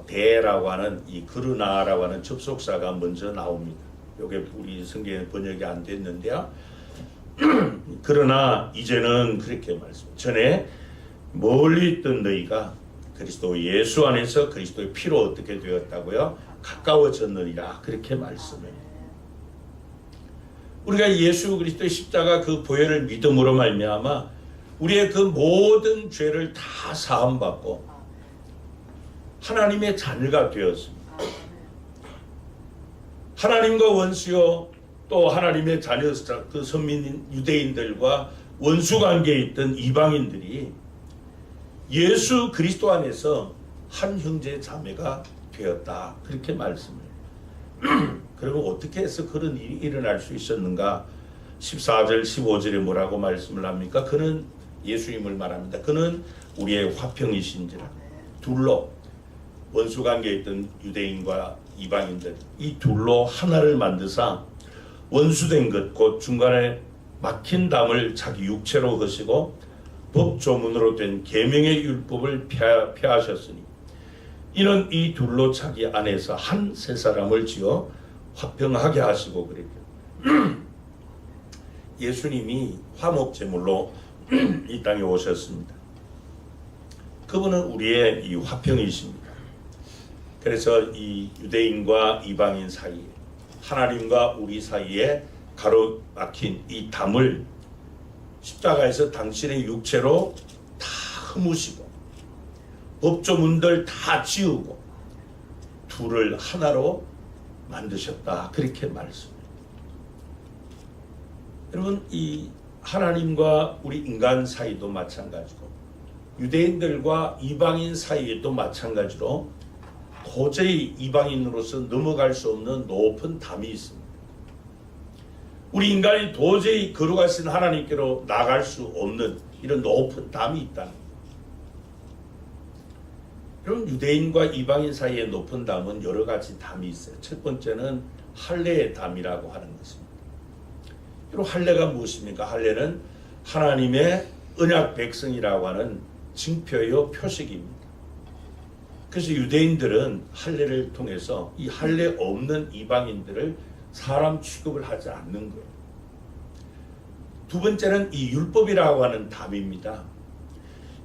대라고 하는 이 그르나라고 하는 접속사가 먼저 나옵니다. 이게 우리 성경에 번역이 안 됐는데요. 그러나 이제는 그렇게 말씀. 전에 멀리 있던 너희가 그리스도 예수 안에서 그리스도의 피로 어떻게 되었다고요? 가까워졌느니라. 그렇게 말씀해요. 우리가 예수 그리스도의 십자가 그 보혈을 믿음으로 말미암아 우리의 그 모든 죄를 다 사함받고 하나님의 자녀가 되었습니다. 하나님과 원수요 또 하나님의 자녀 그 선민 유대인들과 원수 관계에 있던 이방인들이 예수 그리스도 안에서 한 형제 자매가 되었다. 그렇게 말씀해요. 그러면 어떻게 해서 그런 일이 일어날 수 있었는가? 14절 15절에 뭐라고 말씀을 합니까? 그는 예수님을 말합니다. 그는 우리의 화평이신지라. 둘로 원수 관계에 있던 유대인과 이방인들 이 둘로 하나를 만드사 원수된 것 곧 중간에 막힌 담을 자기 육체로 거시고 법조문으로 된 계명의 율법을 폐하셨으니 이는 이 둘로 자기 안에서 한 세 사람을 지어 화평하게 하시고 그랬죠. 예수님이 화목제물로 이 땅에 오셨습니다. 그분은 우리의 이 화평이십니다. 그래서 이 유대인과 이방인 사이에 하나님과 우리 사이에 가로막힌 이 담을 십자가에서 당신의 육체로 다 허무시고 법조문들 다 지우고 둘을 하나로 만드셨다. 그렇게 말씀해요. 여러분 이 하나님과 우리 인간 사이도 마찬가지고 유대인들과 이방인 사이에도 마찬가지로 도저히 이방인으로서 넘어갈 수 없는 높은 담이 있습니다. 우리 인간이 도저히 거룩하신 하나님께로 나갈 수 없는 이런 높은 담이 있다는 거예요. 여러분 유대인과 이방인 사이에 높은 담은 여러 가지 담이 있어요. 첫 번째는 할례의 담이라고 하는 것입니다. 여러분 할례가 무엇입니까? 할례는 하나님의 언약 백성이라고 하는 징표요 표식입니다. 그래서 유대인들은 할례를 통해서 이 할례 없는 이방인들을 사람 취급을 하지 않는 거예요. 두 번째는 이 율법이라고 하는 담입니다.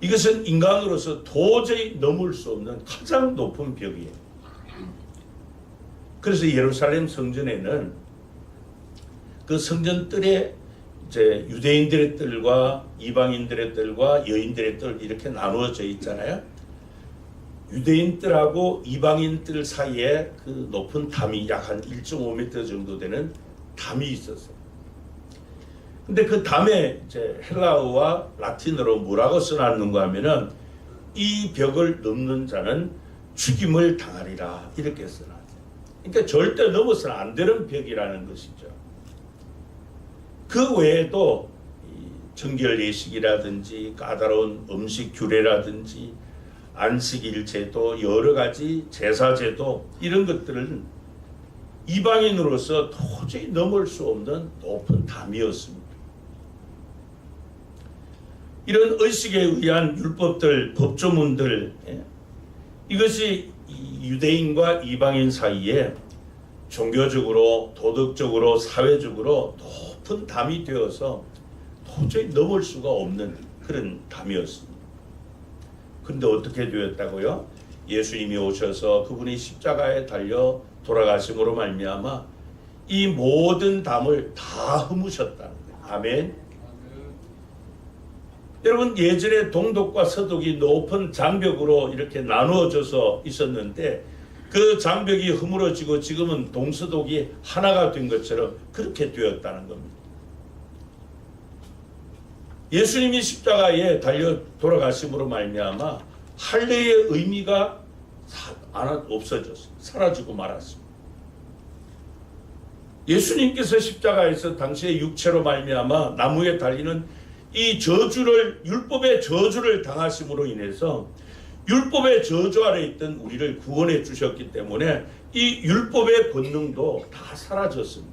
이것은 인간으로서 도저히 넘을 수 없는 가장 높은 벽이에요. 그래서 예루살렘 성전에는 그 성전 뜰에 이제 유대인들의 뜰과 이방인들의 뜰과 여인들의 뜰 이렇게 나누어져 있잖아요. 유대인 뜰하고 이방인 뜰 사이에 그 높은 담이 약 한 1.5m 정도 되는 담이 있었어요. 근데 그 담에 이제 헬라어와 라틴어로 뭐라고 써놨는가 하면은 이 벽을 넘는 자는 죽임을 당하리라 이렇게 써놨어요. 그러니까 절대 넘어서는 안 되는 벽이라는 것이죠. 그 외에도 정결 예식이라든지 까다로운 음식 규례라든지 안식일 제도 여러 가지 제사 제도 이런 것들은 이방인으로서 도저히 넘을 수 없는 높은 담이었습니다. 이런 의식에 의한 율법들, 법조문들 이것이 유대인과 이방인 사이에 종교적으로, 도덕적으로, 사회적으로 높은 담이 되어서 도저히 넘을 수가 없는 그런 담이었습니다. 그런데 어떻게 되었다고요? 예수님이 오셔서 그분이 십자가에 달려 돌아가심으로 말미암아 이 모든 담을 다 허무셨다는 거예요. 아멘. 여러분 예전에 동독과 서독이 높은 장벽으로 이렇게 나누어져서 있었는데 그 장벽이 허물어지고 지금은 동서독이 하나가 된 것처럼 그렇게 되었다는 겁니다. 예수님이 십자가에 달려 돌아가심으로 말미암아 할례의 의미가 없어졌어요. 사라지고 말았습니다. 예수님께서 십자가에서 당시의 육체로 말미암아 나무에 달리는 이 저주를, 율법의 저주를 당하심으로 인해서 율법의 저주 아래 있던 우리를 구원해 주셨기 때문에 이 율법의 권능도 다 사라졌습니다.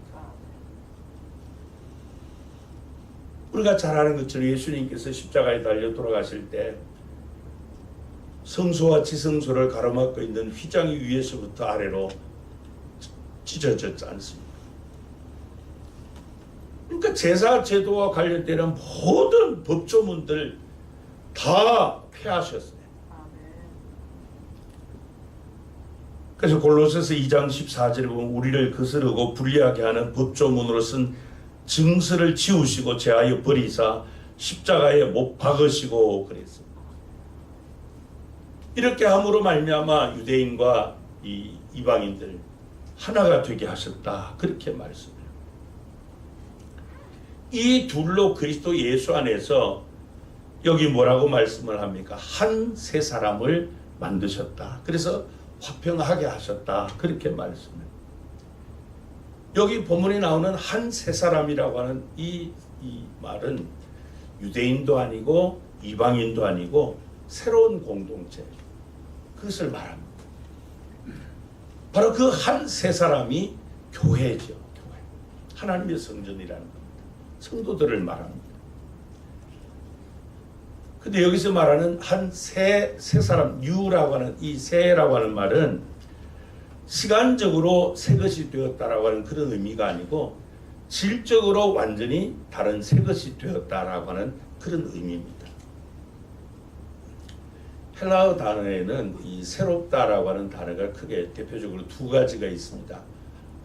우리가 잘 아는 것처럼 예수님께서 십자가에 달려 돌아가실 때 성소와 지성소를 가로막고 있는 휘장이 위에서부터 아래로 찢어졌지 않습니까? 그러니까 제사 제도와 관련되는 모든 법조문들 다 폐하셨어요. 그래서 골로새서 2장 14절에 보면 우리를 거스르고 불리하게 하는 법조문으로 쓴 증서를 지우시고 제하여 버리사 십자가에 못 박으시고 그랬습니다. 이렇게 함으로 말미암아 유대인과 이 이방인들 하나가 되게 하셨다. 그렇게 말씀해요. 이 둘로 그리스도 예수 안에서 여기 뭐라고 말씀을 합니까? 한 세 사람을 만드셨다. 그래서 화평하게 하셨다. 그렇게 말씀해요. 여기 본문에 나오는 한 세 사람이라고 하는 이 말은 유대인도 아니고 이방인도 아니고 새로운 공동체, 그것을 말합니다. 바로 그 한 세 사람이 교회죠. 교회. 하나님의 성전이라는 겁니다. 성도들을 말합니다. 근데 여기서 말하는 한 세 사람, 유라고 하는 이 세라고 하는 말은 시간적으로 새 것이 되었다라고 하는 그런 의미가 아니고 질적으로 완전히 다른 새 것이 되었다라고 하는 그런 의미입니다. 헬라어 단어에는 이 새롭다라고 하는 단어가 크게 대표적으로 두 가지가 있습니다.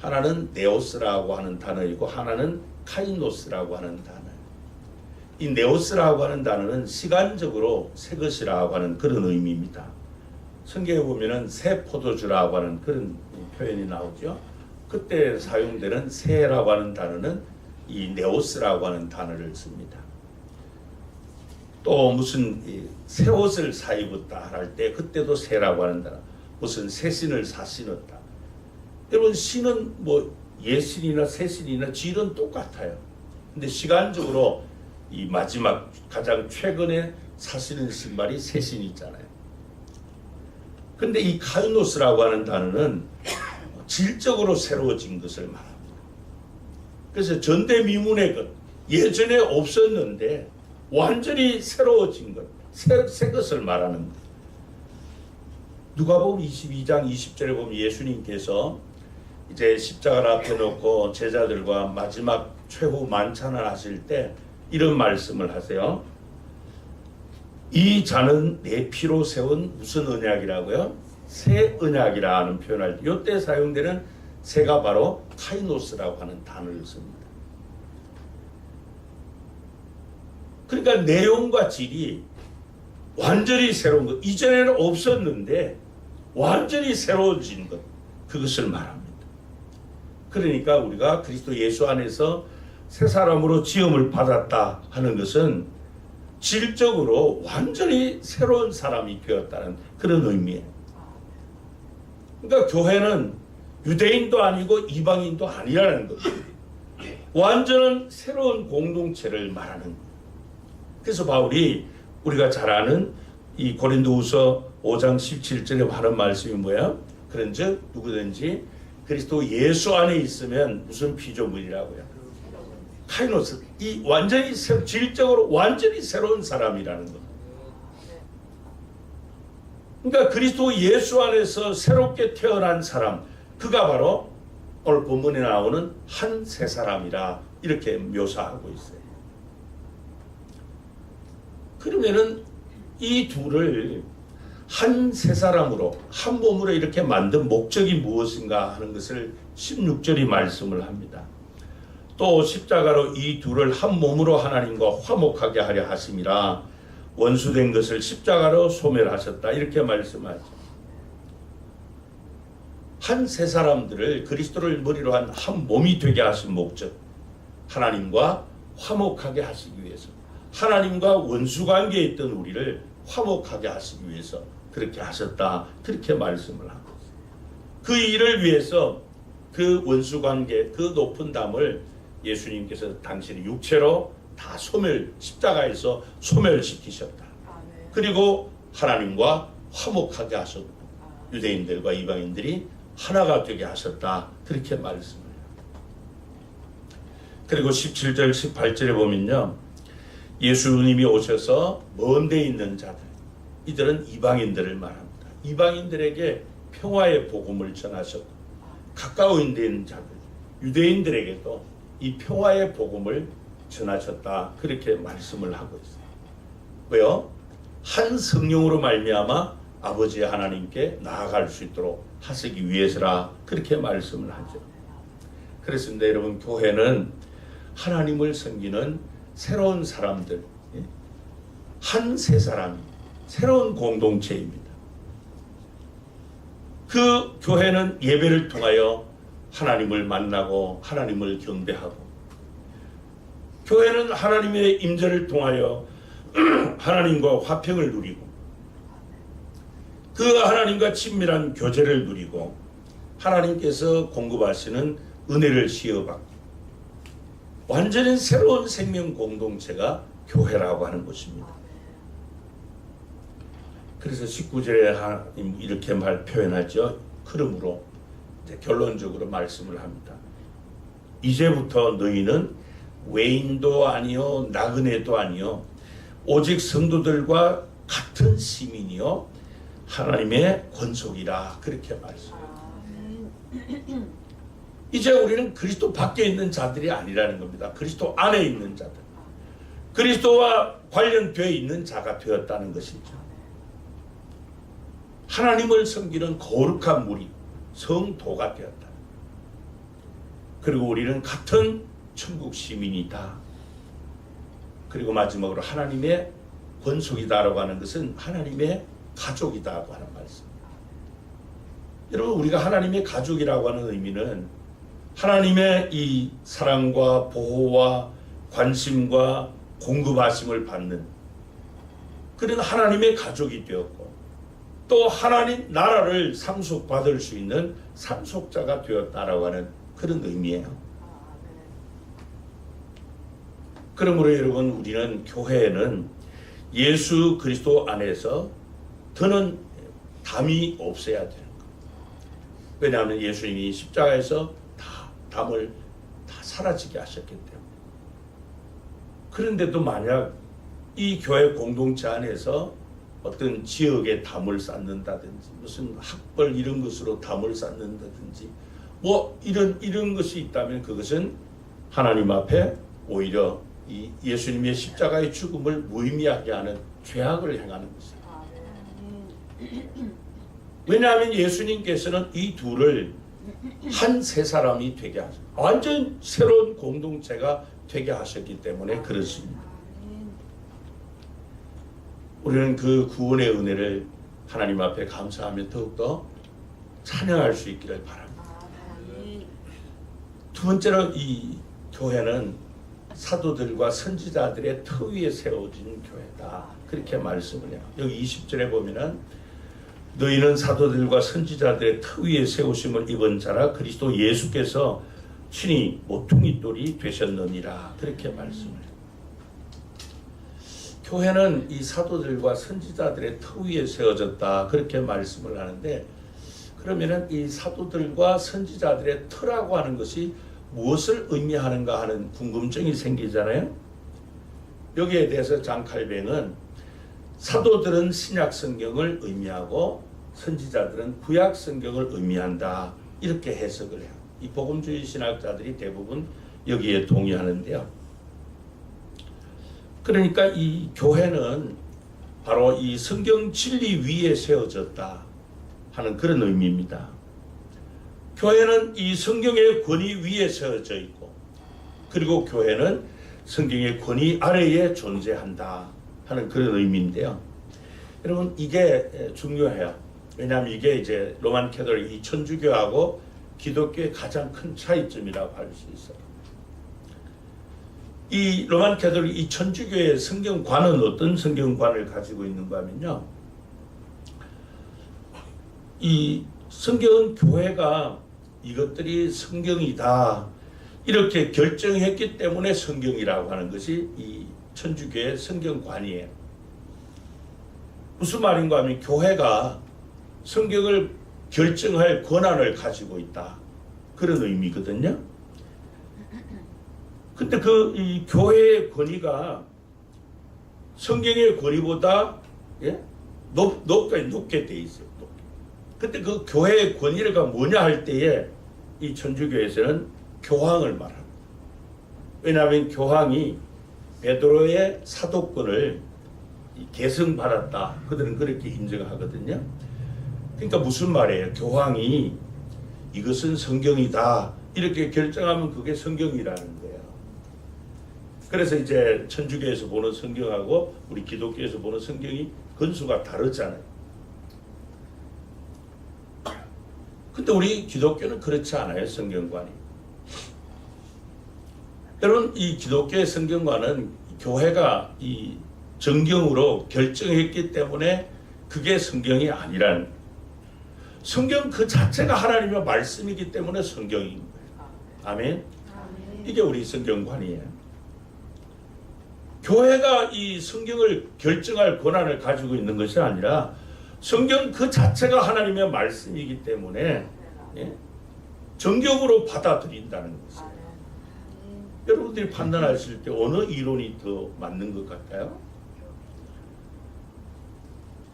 하나는 네오스라고 하는 단어이고 하나는 카이노스라고 하는 단어예요. 이 네오스라고 하는 단어는 시간적으로 새 것이라고 하는 그런 의미입니다. 성경에 보면은 새 포도주라고 하는 그런 표현이 나오죠. 그때 사용되는 새라고 하는 단어는 이 네오스라고 하는 단어를 씁니다. 또 무슨 새 옷을 사 입었다 할 때 그때도 새라고 하는 단어. 무슨 새 신을 사 신었다. 여러분 신은 뭐 예신이나 새신이나 질은 똑같아요. 근데 시간적으로 이 마지막 가장 최근에 사 신은 신발이 새 신이 있잖아요. 근데 이 카이노스라고 하는 단어는 질적으로 새로워진 것을 말합니다. 그래서 전대미문의 것, 예전에 없었는데 완전히 새로워진 것, 새 것을 말하는 것. 누가복음 22장 20절에 보면 예수님께서 이제 십자가를 앞에 놓고 제자들과 마지막 최후 만찬을 하실 때 이런 말씀을 하세요. 이 잔은 내 피로 세운 무슨 언약이라고요? 새 언약이라 하는 표현을 이때 사용되는 새가 바로 카이노스라고 하는 단어를 씁니다. 그러니까 내용과 질이 완전히 새로운 것, 이전에는 없었는데 완전히 새로워진 것, 그것을 말합니다. 그러니까 우리가 그리스도 예수 안에서 새 사람으로 지음을 받았다 하는 것은 질적으로 완전히 새로운 사람이 되었다는 그런 의미예요. 그러니까 교회는 유대인도 아니고 이방인도 아니라는 거죠. 완전한 새로운 공동체를 말하는 거예요. 그래서 바울이 우리가 잘 아는 이 고린도후서 5장 17절에 하는 말씀이 뭐야? 그런즉 누구든지 그리스도 예수 안에 있으면 무슨 피조물이라고요? 카이노스, 이 완전히 질적으로 완전히 새로운 사람이라는 것. 그러니까 그리스도 예수 안에서 새롭게 태어난 사람, 그가 바로 오늘 본문에 나오는 한 세 사람이라 이렇게 묘사하고 있어요. 그러면은 이 둘을 한 세 사람으로 한 몸으로 이렇게 만든 목적이 무엇인가 하는 것을 16절이 말씀을 합니다. 또 십자가로 이 둘을 한 몸으로 하나님과 화목하게 하려 하심이라 원수된 것을 십자가로 소멸하셨다 이렇게 말씀하죠. 한 세 사람들을 그리스도를 머리로 한 한 몸이 되게 하신 목적, 하나님과 화목하게 하시기 위해서, 하나님과 원수관계에 있던 우리를 화목하게 하시기 위해서 그렇게 하셨다 그렇게 말씀을 하고 있어요. 그 일을 위해서 그 원수관계, 그 높은 담을 예수님께서 당신의 육체로 다 십자가에서 소멸시키셨다. 그리고 하나님과 화목하게 하셨고 유대인들과 이방인들이 하나가 되게 하셨다. 그렇게 말씀해요. 그리고 17절 18절에 보면요, 예수님이 오셔서 먼 데 있는 자들, 이들은 이방인들을 말합니다. 이방인들에게 평화의 복음을 전하셨고 가까운 데 있는 자들, 유대인들에게도 이 평화의 복음을 전하셨다. 그렇게 말씀을 하고 있어요. 왜요? 한 성령으로 말미암아 아버지 하나님께 나아갈 수 있도록 하시기 위해서라. 그렇게 말씀을 하죠. 그렇습니다. 여러분, 교회는 하나님을 섬기는 새로운 사람들, 한 세 사람이 새로운 공동체입니다. 그 교회는 예배를 통하여 하나님을 만나고 하나님을 경배하고, 교회는 하나님의 임재를 통하여 하나님과 화평을 누리고, 그 하나님과 친밀한 교제를 누리고, 하나님께서 공급하시는 은혜를 시어받고, 완전히 새로운 생명 공동체가 교회라고 하는 것입니다. 그래서 19절에 하나님 이렇게 표현하죠. 그러므로 이제 결론적으로 말씀을 합니다. 이제부터 너희는 외인도 아니요 나그네도 아니요 오직 성도들과 같은 시민이요 하나님의 권속이라. 그렇게 말씀합니다. 이제 우리는 그리스도 밖에 있는 자들이 아니라는 겁니다. 그리스도 안에 있는 자들, 그리스도와 관련되어 있는 자가 되었다는 것이죠. 하나님을 섬기는 거룩한 무리, 성도가 되었다. 그리고 우리는 같은 천국 시민이다. 그리고 마지막으로 하나님의 권속이다라고 하는 것은 하나님의 가족이다라고 하는 말씀. 여러분, 우리가 하나님의 가족이라고 하는 의미는 하나님의 이 사랑과 보호와 관심과 공급하심을 받는 그런 하나님의 가족이 되었고, 또 하나님 나라를 상속받을 수 있는 상속자가 되었다라고 하는 그런 의미예요. 그러므로 여러분, 우리는 교회에는 예수 그리스도 안에서 더는 담이 없어야 되는 거예요. 왜냐하면 예수님이 십자가에서 담을 다 사라지게 하셨기 때문에. 그런데도 만약 이 교회 공동체 안에서 어떤 지역에 담을 쌓는다든지 무슨 학벌 이런 것으로 담을 쌓는다든지 뭐 이런 것이 있다면 그것은 하나님 앞에 오히려 이 예수님의 십자가의 죽음을 무의미하게 하는 죄악을 행하는 것입니다. 왜냐하면 예수님께서는 이 둘을 한 세 사람이 되게 하셨어요. 완전 새로운 공동체가 되게 하셨기 때문에 그렇습니다. 우리는 그 구원의 은혜를 하나님 앞에 감사하며 더욱더 찬양할 수 있기를 바랍니다. 두 번째로 이 교회는 사도들과 선지자들의 터 위에 세워진 교회다. 그렇게 말씀을 해요. 여기 20절에 보면은 너희는 사도들과 선지자들의 터 위에 세우심을 입은 자라 그리스도 예수께서 친히 모퉁이 돌이 되셨느니라. 그렇게 말씀을 해요. 교회는 이 사도들과 선지자들의 터 위에 세워졌다. 그렇게 말씀을 하는데, 그러면은 이 사도들과 선지자들의 터라고 하는 것이 무엇을 의미하는가 하는 궁금증이 생기잖아요. 여기에 대해서 장 칼뱅은 사도들은 신약 성경을 의미하고 선지자들은 구약 성경을 의미한다. 이렇게 해석을 해요. 이 복음주의 신학자들이 대부분 여기에 동의하는데요. 그러니까 이 교회는 바로 이 성경 진리 위에 세워졌다 하는 그런 의미입니다. 교회는 이 성경의 권위 위에 세워져 있고, 그리고 교회는 성경의 권위 아래에 존재한다 하는 그런 의미인데요. 여러분, 이게 중요해요. 왜냐하면 이게 이제 로만 캐톨릭 이 천주교하고 기독교의 가장 큰 차이점이라고 할 수 있어요. 이 로만 캐톨릭 이 천주교의 성경관은 어떤 성경관을 가지고 있는가 하면요, 이 성경은 교회가 이것들이 성경이다, 이렇게 결정했기 때문에 성경이라고 하는 것이 이 천주교의 성경관이에요. 무슨 말인가 하면 교회가 성경을 결정할 권한을 가지고 있다, 그런 의미거든요. 근데 이 교회의 권위가 성경의 권위보다 높게 돼 있어요. 근데 그 교회의 권위가 뭐냐 할 때에 이 천주교에서는 교황을 말합니다. 왜냐하면 교황이 베드로의 사도권을 계승받았다, 그들은 그렇게 인정하거든요. 그러니까 무슨 말이에요? 교황이 이것은 성경이다 이렇게 결정하면 그게 성경이라는 거예요. 그래서 이제 천주교에서 보는 성경하고 우리 기독교에서 보는 성경이 건수가 다르잖아요. 근데 우리 기독교는 그렇지 않아요, 성경관이. 여러분, 이 기독교의 성경관은 교회가 이 정경으로 결정했기 때문에 그게 성경이 아니라는, 성경 그 자체가 하나님의 말씀이기 때문에 성경인 거예요. 아멘. 이게 우리 성경관이에요. 교회가 이 성경을 결정할 권한을 가지고 있는 것이 아니라 성경 그 자체가 하나님의 말씀이기 때문에 정경으로 받아들인다는 것이에요. 여러분들이 판단하실 때 어느 이론이 더 맞는 것 같아요?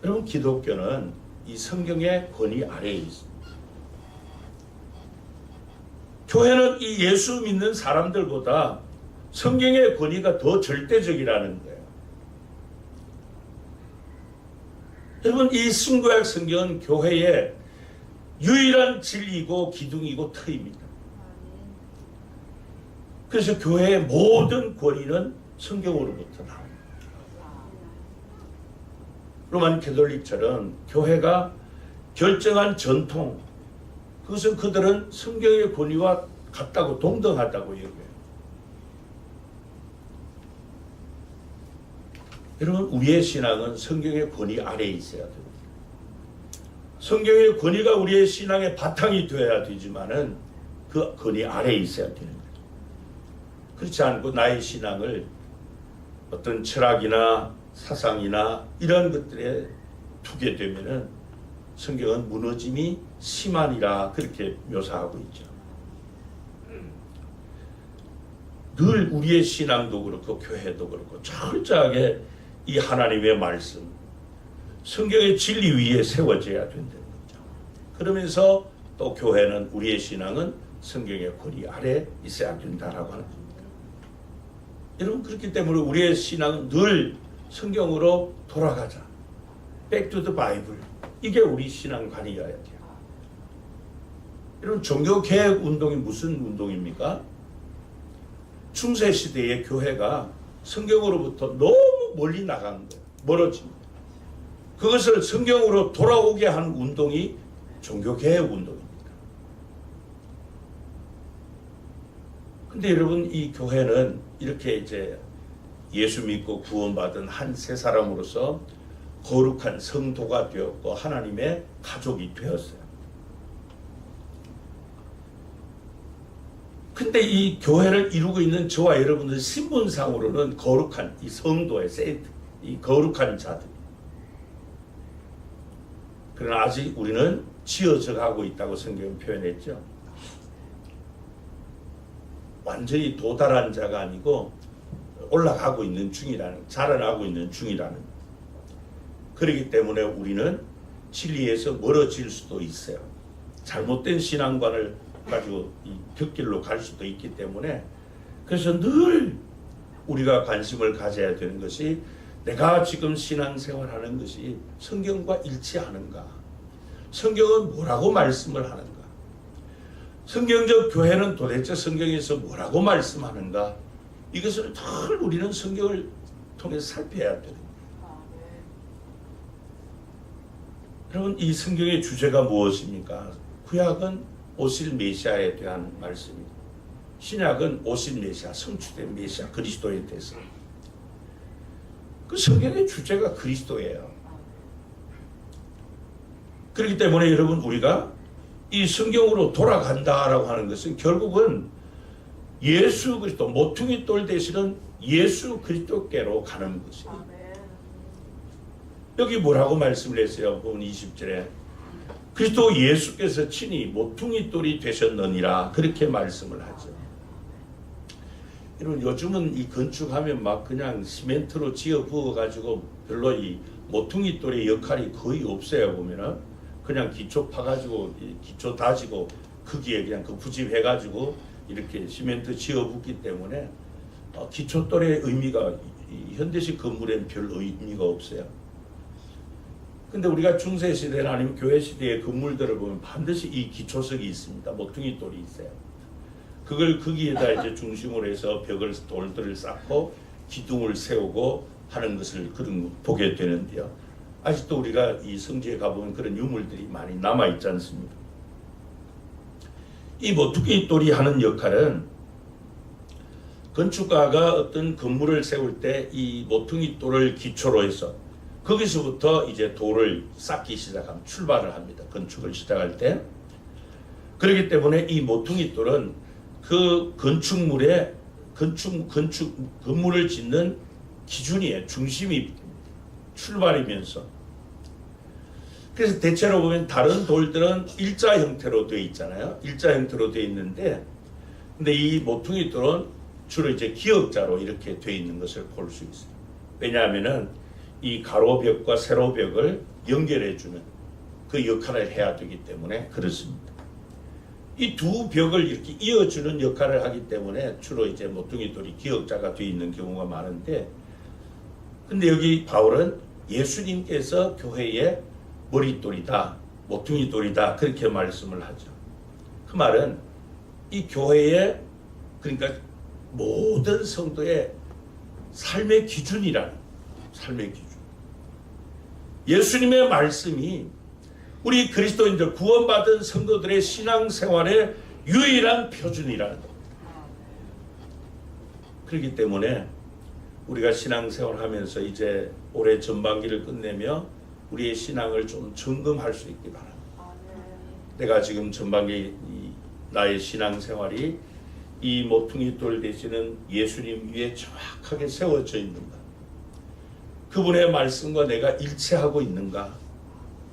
여러분, 기독교는 이 성경의 권위 아래에 있습니다. 교회는 이 예수 믿는 사람들보다 성경의 권위가 더 절대적이라는 거예요. 여러분, 이 신구약 성경은 교회의 유일한 진리이고 기둥이고 터입니다. 그래서 교회의 모든 권위는 성경으로부터 나옵니다. 로만 캐톨릭처럼 교회가 결정한 전통, 그것은 그들은 성경의 권위와 같다고, 동등하다고 얘기해요. 여러분, 우리의 신앙은 성경의 권위 아래에 있어야 됩니다. 성경의 권위가 우리의 신앙의 바탕이 되어야 되지만은 그 권위 아래에 있어야 되는 거죠. 그렇지 않고 나의 신앙을 어떤 철학이나 사상이나 이런 것들에 두게 되면은 성경은 무너짐이 심하니라 그렇게 묘사하고 있죠. 늘 우리의 신앙도 그렇고 교회도 그렇고 철저하게 이 하나님의 말씀, 성경의 진리 위에 세워져야 된다는 거죠. 그러면서 또 교회는, 우리의 신앙은 성경의 권위 아래 있어야 된다라고 하는 겁니다. 여러분, 그렇기 때문에 우리의 신앙은 늘 성경으로 돌아가자. Back to the Bible. 이게 우리 신앙관이어야 돼요. 여러분, 종교개혁 운동이 무슨 운동입니까? 중세시대의 교회가 성경으로부터 너무 멀리 나간 거예요. 멀어집니다. 그것을 성경으로 돌아오게 한 운동이 종교개혁 운동입니다. 근데 여러분, 이 교회는 이렇게 이제 예수 믿고 구원받은 한 세 사람으로서 거룩한 성도가 되었고 하나님의 가족이 되었어요. 근데 이 교회를 이루고 있는 저와 여러분들 신분상으로는 거룩한 이 성도의 세트, 이 거룩한 자들. 그러나 아직 우리는 지어져 가고 있다고 성경은 표현했죠. 완전히 도달한 자가 아니고 올라가고 있는 중이라는, 자라나고 있는 중이라는. 그렇기 때문에 우리는 진리에서 멀어질 수도 있어요. 잘못된 신앙관을 가지고 이 벽길로 갈 수도 있기 때문에, 그래서 늘 우리가 관심을 가져야 되는 것이 내가 지금 신앙생활하는 것이 성경과 일치하는가? 성경은 뭐라고 말씀을 하는가? 성경적 교회는 도대체 성경에서 뭐라고 말씀하는가? 이것을 늘 우리는 성경을 통해서 살펴야 됩니다. 여러분, 이 성경의 주제가 무엇입니까? 구약은 오실 메시아에 대한 말씀입니다. 신약은 오실 메시아, 성취된 메시아 그리스도에 대해서. 그 성경의 주제가 그리스도예요. 그렇기 때문에 여러분, 우리가 이 성경으로 돌아간다라고 하는 것은 결국은 예수 그리스도, 모퉁이 돌 되시는 예수 그리스도께로 가는 것이에요. 여기 뭐라고 말씀을 했어요? 본문 20절에 그리스도 예수께서 친히 모퉁이 돌이 되셨느니라 그렇게 말씀을 하죠. 여러분, 요즘은 이 건축하면 막 그냥 시멘트로 지어 부어 가지고 별로 이 모퉁이 돌의 역할이 거의 없어요. 보면은 그냥 기초 파가지고 기초 다지고 거기에 그냥 그 부집해 가지고 이렇게 시멘트 지어 붓기 때문에 기초 돌의 의미가 이 현대식 건물에는 별 의미가 없어요. 근데 우리가 중세 시대나 아니면 교회 시대의 건물들을 보면 반드시 이 기초석이 있습니다. 모퉁이 돌이 있어요. 그걸 거기에다 이제 중심으로 해서 벽을 돌들을 쌓고 기둥을 세우고 하는 것을 그런 보게 되는데요. 아직도 우리가 이 성지에 가보면 그런 유물들이 많이 남아 있지 않습니까? 이 모퉁이 돌이 하는 역할은 건축가가 어떤 건물을 세울 때 이 모퉁이 돌을 기초로 해서 거기서부터 이제 돌을 쌓기 시작하면 출발을 합니다. 건축을 시작할 때. 그렇기 때문에 이 모퉁이 돌은 그 건축물의 건물을 짓는 기준이에요. 중심이 출발이면서. 그래서 대체로 보면 다른 돌들은 일자 형태로 되어 있잖아요. 일자 형태로 되어 있는데, 근데 이 모퉁이 돌은 주로 이제 기역자로 이렇게 되어 있는 것을 볼 수 있어요. 왜냐하면은 이 가로벽과 세로벽을 연결해주는 그 역할을 해야 되기 때문에 그렇습니다. 이 두 벽을 이렇게 이어주는 역할을 하기 때문에 주로 이제 모퉁이 돌이 기역자가 되어 있는 경우가 많은데, 근데 여기 바울은 예수님께서 교회의 머릿돌이다, 모퉁이 돌이다 그렇게 말씀을 하죠. 그 말은 이 교회의, 그러니까 모든 성도의 삶의 기준이라는, 삶의 기준. 예수님의 말씀이 우리 그리스도인들 구원받은 성도들의 신앙생활의 유일한 표준이라는 겁니다. 그렇기 때문에 우리가 신앙생활하면서 이제 올해 전반기를 끝내며 우리의 신앙을 좀 점검할 수 있기 바랍니다. 내가 지금 전반기 나의 신앙생활이 이 모퉁이 돌 되시는 예수님 위에 정확하게 세워져 있는가? 그분의 말씀과 내가 일치하고 있는가?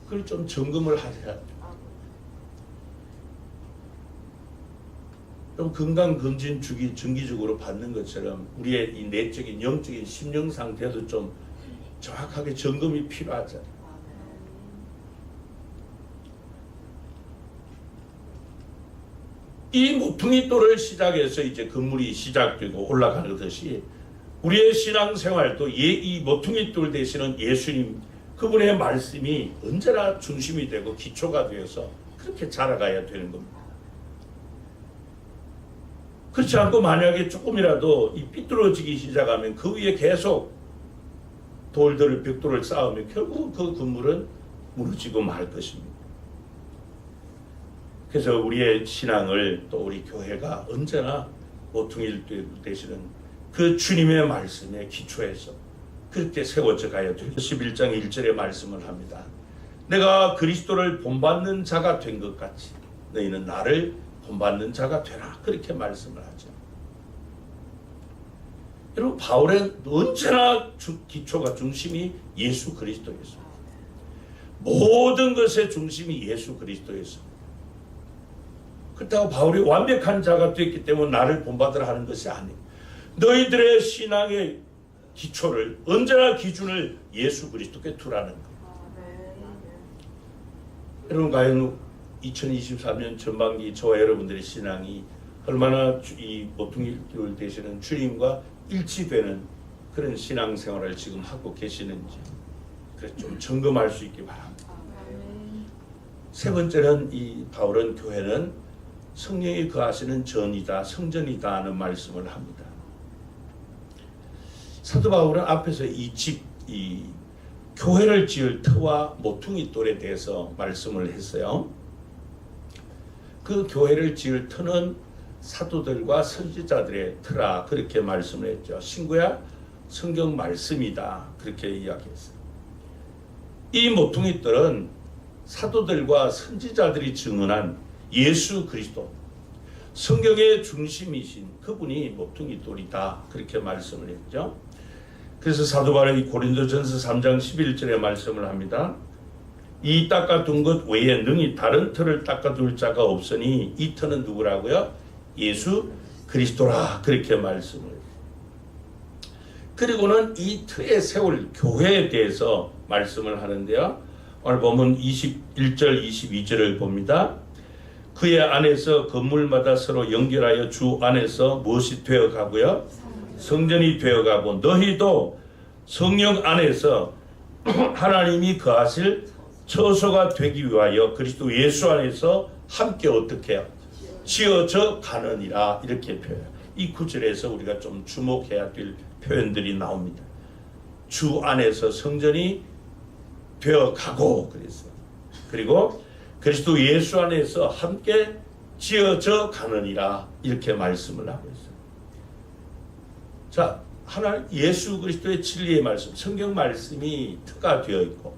그걸 좀 점검을 하셔야 돼요. 좀 건강검진 정기적으로 받는 것처럼 우리의 이 내적인 영적인 심령 상태도 좀 정확하게 점검이 필요하잖아요. 이 모퉁이 돌을 시작해서 이제 건물이 시작되고 올라가듯이 우리의 신앙생활도 이 모퉁이 돌 되시는 예수님, 그분의 말씀이 언제나 중심이 되고 기초가 되어서 그렇게 자라가야 되는 겁니다. 그렇지 않고 만약에 조금이라도 이 삐뚤어지기 시작하면 그 위에 계속 돌들을, 벽돌을 쌓으면 결국 그 건물은 무너지고 말 것입니다. 그래서 우리의 신앙을, 또 우리 교회가 언제나 모퉁이 되시는 그 주님의 말씀에 기초해서 그렇게 세워져 가야 돼요. 11장 1절에 말씀을 합니다. 내가 그리스도를 본받는 자가 된 것 같이 너희는 나를 본받는 자가 되라. 그렇게 말씀을 하죠. 여러분, 바울은 언제나 기초가, 중심이 예수 그리스도였습니다. 모든 것의 중심이 예수 그리스도였습니다. 그렇다고 바울이 완벽한 자가 됐기 때문에 나를 본받으라 하는 것이 아니에요. 너희들의 신앙의 기초를, 언제나 기준을 예수 그리스도께 두라는 거예요. 여러분, 과연 2023년 전반기 저와 여러분들의 신앙이 얼마나 이 모퉁이 돌 되시는 주님과 일치되는 그런 신앙생활을 지금 하고 계시는지 좀 점검할 수 있기 바랍니다. 세 번째는 이 바울은 교회는 성령이 거하시는 전이다, 성전이다 하는 말씀을 합니다. 사도 바울은 앞에서 이 교회를 지을 터와 모퉁이 돌에 대해서 말씀을 했어요. 그 교회를 지을 터는 사도들과 선지자들의 터라 그렇게 말씀을 했죠. 신구야 성경 말씀이다 그렇게 이야기했어요. 이 모퉁이 돌은 사도들과 선지자들이 증언한 예수 그리스도, 성경의 중심이신 그분이 모퉁이 돌이다 그렇게 말씀을 했죠. 그래서 사도 바울이 고린도전서 3장 11절에 말씀을 합니다. 이 닦아둔 것 외에 능히 다른 터를 닦아둘 자가 없으니 이 터는 누구라고요? 예수 그리스도라 그렇게 말씀을 해요. 그리고는 이 터에 세울 교회에 대해서 말씀을 하는데요. 오늘 보면 21절 22절을 봅니다. 그의 안에서 건물마다 서로 연결하여 주 안에서 무엇이 되어가고요? 성전이 되어가고 너희도 성령 안에서 하나님이 거하실 처소가 되기 위하여 그리스도 예수 안에서 함께 어떻게 해요? 지어져 가느니라 이렇게 표현해요. 이 구절에서 우리가 좀 주목해야 될 표현들이 나옵니다. 주 안에서 성전이 되어가고 그랬어요. 그리고 그리스도 예수 안에서 함께 지어져 가느니라 이렇게 말씀을 하고 있어요. 자, 하나님 예수 그리스도의 진리의 말씀, 성경 말씀이 터가 되어 있고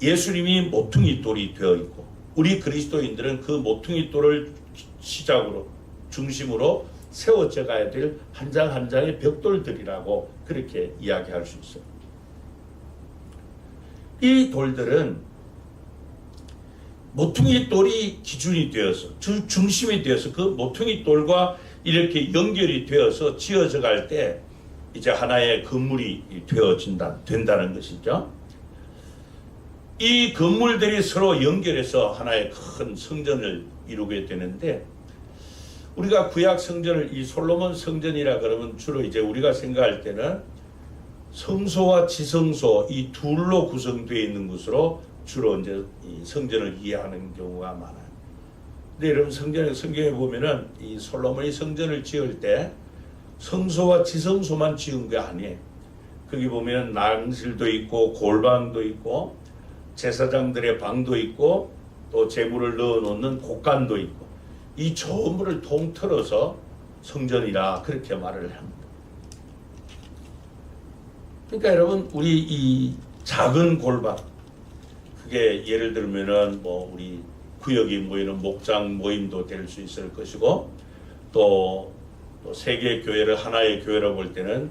예수님이 모퉁이 돌이 되어 있고 우리 그리스도인들은 그 모퉁이 돌을 시작으로 중심으로 세워져 가야 될 한 장 한 장의 벽돌들이라고 그렇게 이야기할 수 있어요. 이 돌들은 모퉁이 돌이 기준이 되어서 중심이 되어서 그 모퉁이 돌과 이렇게 연결이 되어서 지어져 갈 때 이제 하나의 건물이 된다는 것이죠. 이 건물들이 서로 연결해서 하나의 큰 성전을 이루게 되는데 우리가 구약 성전을 이 솔로몬 성전이라 그러면 주로 이제 우리가 생각할 때는 성소와 지성소 이 둘로 구성되어 있는 것으로 주로 이제 이 성전을 이해하는 경우가 많아요. 근데 여러분 성경에 보면은 이 솔로몬이 성전을 지을 때 성소와 지성소만 지은 게 아니에요. 거기 보면 낭실도 있고 골방도 있고 제사장들의 방도 있고 또 제물을 넣어놓는 곳간도 있고 이 전부를 통틀어서 성전이라 그렇게 말을 합니다. 그러니까 여러분 우리 이 작은 골방 그게 예를 들면은 뭐 우리 구역이 모이는 목장 모임도 될 수 있을 것이고 또 세계 교회를 하나의 교회로 볼 때는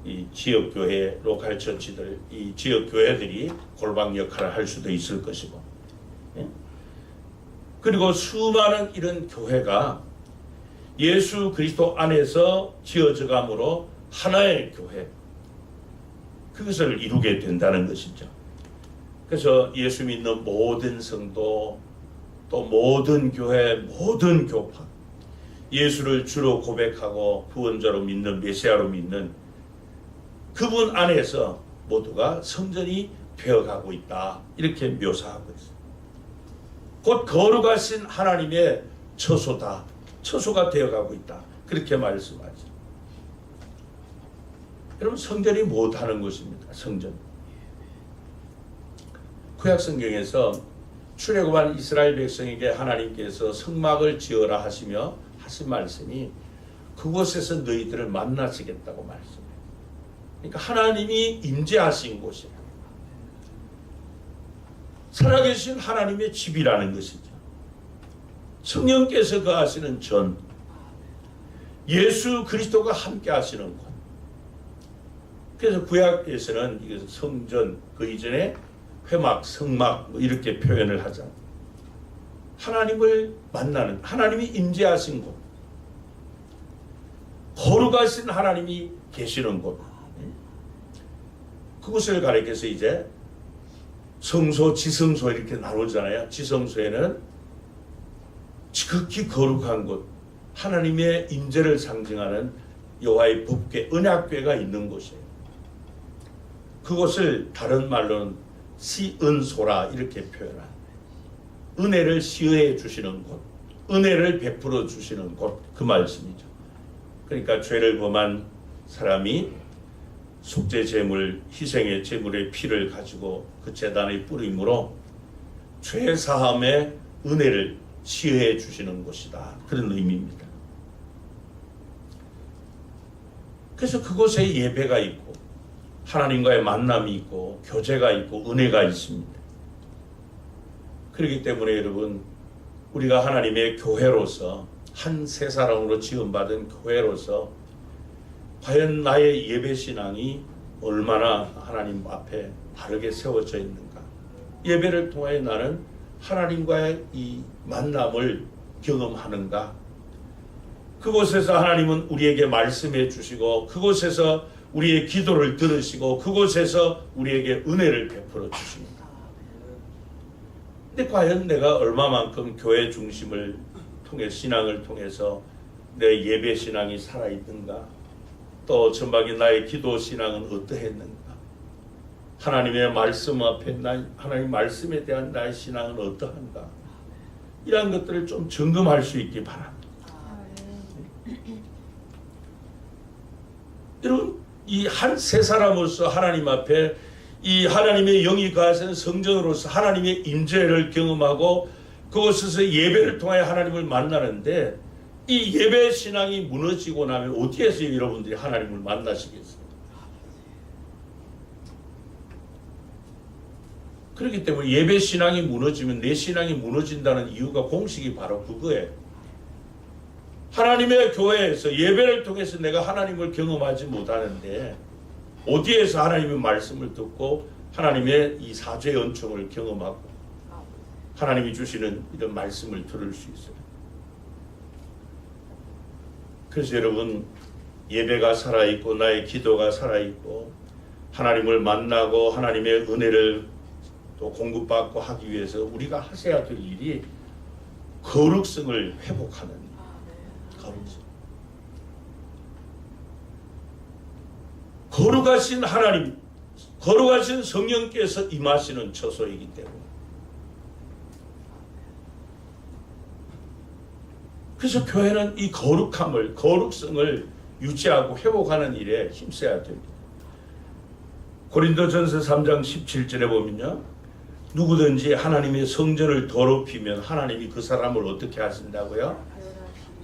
이 지역 교회 로컬 처치들 이 지역 교회들이 골방 역할을 할 수도 있을 것이고 예? 그리고 수많은 이런 교회가 예수 그리스도 안에서 지어져 가므로 하나의 교회 그것을 이루게 된다는 것이죠. 그래서 예수 믿는 모든 성도 또 모든 교회 모든 교파 예수를 주로 고백하고 구원자로 믿는 메시아로 믿는 그분 안에서 모두가 성전이 되어가고 있다 이렇게 묘사하고 있어요. 곧 거룩하신 하나님의 처소다 처소가 되어가고 있다 그렇게 말씀하죠. 여러분 성전이 못하는 것입니다. 성전 구약 성경에서 출애굽한 이스라엘 백성에게 하나님께서 성막을 지어라 하시며 하신 말씀이 그곳에서 너희들을 만나시겠다고 말씀해요. 그러니까 하나님이 임재하신 곳이에요. 살아계신 하나님의 집이라는 것이죠. 성령께서 거하시는 전 예수 그리스도가 함께 하시는 곳. 그래서 구약에서는 이것은 성전 그 이전에 회막, 성막 뭐 이렇게 표현을 하잖아요. 하나님을 만나는 하나님이 임재하신 곳, 거룩하신 하나님이 계시는 곳. 그것을 가리켜서 이제 성소, 지성소 이렇게 나누잖아요. 지성소에는 지극히 거룩한 곳, 하나님의 임재를 상징하는 여호와의 법궤, 언약궤가 있는 곳이에요. 그것을 다른 말로는 시은소라 이렇게 표현합니다. 은혜를 시의해 주시는 곳, 은혜를 베풀어 주시는 곳, 그 말씀이죠. 그러니까 죄를 범한 사람이 속죄 제물, 희생의 제물의 피를 가지고 그 제단에 뿌림으로 죄 사함의 은혜를 시의해 주시는 곳이다. 그런 의미입니다. 그래서 그곳에 예배가 있고 하나님과의 만남이 있고 교제가 있고 은혜가 있습니다. 그렇기 때문에 여러분 우리가 하나님의 교회로서 한 세 사람으로 지원받은 교회로서 과연 나의 예배 신앙이 얼마나 하나님 앞에 바르게 세워져 있는가? 예배를 통하여 나는 하나님과의 이 만남을 경험하는가? 그곳에서 하나님은 우리에게 말씀해 주시고 그곳에서 우리의 기도를 들으시고 그곳에서 우리에게 은혜를 베풀어 주십니다. 근데 과연 내가 얼마만큼 교회 중심을 통해 신앙을 통해서 내 예배 신앙이 살아있는가? 또 전방에 나의 기도 신앙은 어떠했는가? 하나님의 말씀 앞에 하나님 말씀에 대한 나의 신앙은 어떠한가? 이러한 것들을 좀 점검할 수 있기 바랍니다. 여러분, 이 한 세 사람으로서 하나님 앞에 이 하나님의 영이 거하시는 성전으로서 하나님의 임재를 경험하고 그곳에서 예배를 통하여 하나님을 만나는데 이 예배 신앙이 무너지고 나면 어디에서 여러분들이 하나님을 만나시겠어요? 그렇기 때문에 예배 신앙이 무너지면 내 신앙이 무너진다는 이유가 공식이 바로 그거예요. 하나님의 교회에서 예배를 통해서 내가 하나님을 경험하지 못하는데 어디에서 하나님의 말씀을 듣고 하나님의 이 사죄의 은총을 경험하고 하나님이 주시는 이런 말씀을 들을 수 있어요. 그래서 여러분, 예배가 살아있고 나의 기도가 살아있고 하나님을 만나고 하나님의 은혜를 또 공급받고 하기 위해서 우리가 하셔야 될 일이 거룩성을 회복하는 거룩성. 거룩하신 하나님, 거룩하신 성령께서 임하시는 처소이기 때문에 그래서 교회는 이 거룩함을, 거룩성을 유지하고 회복하는 일에 힘써야 됩니다. 고린도전서 3장 17절에 보면요, 누구든지 하나님의 성전을 더럽히면 하나님이 그 사람을 어떻게 하신다고요?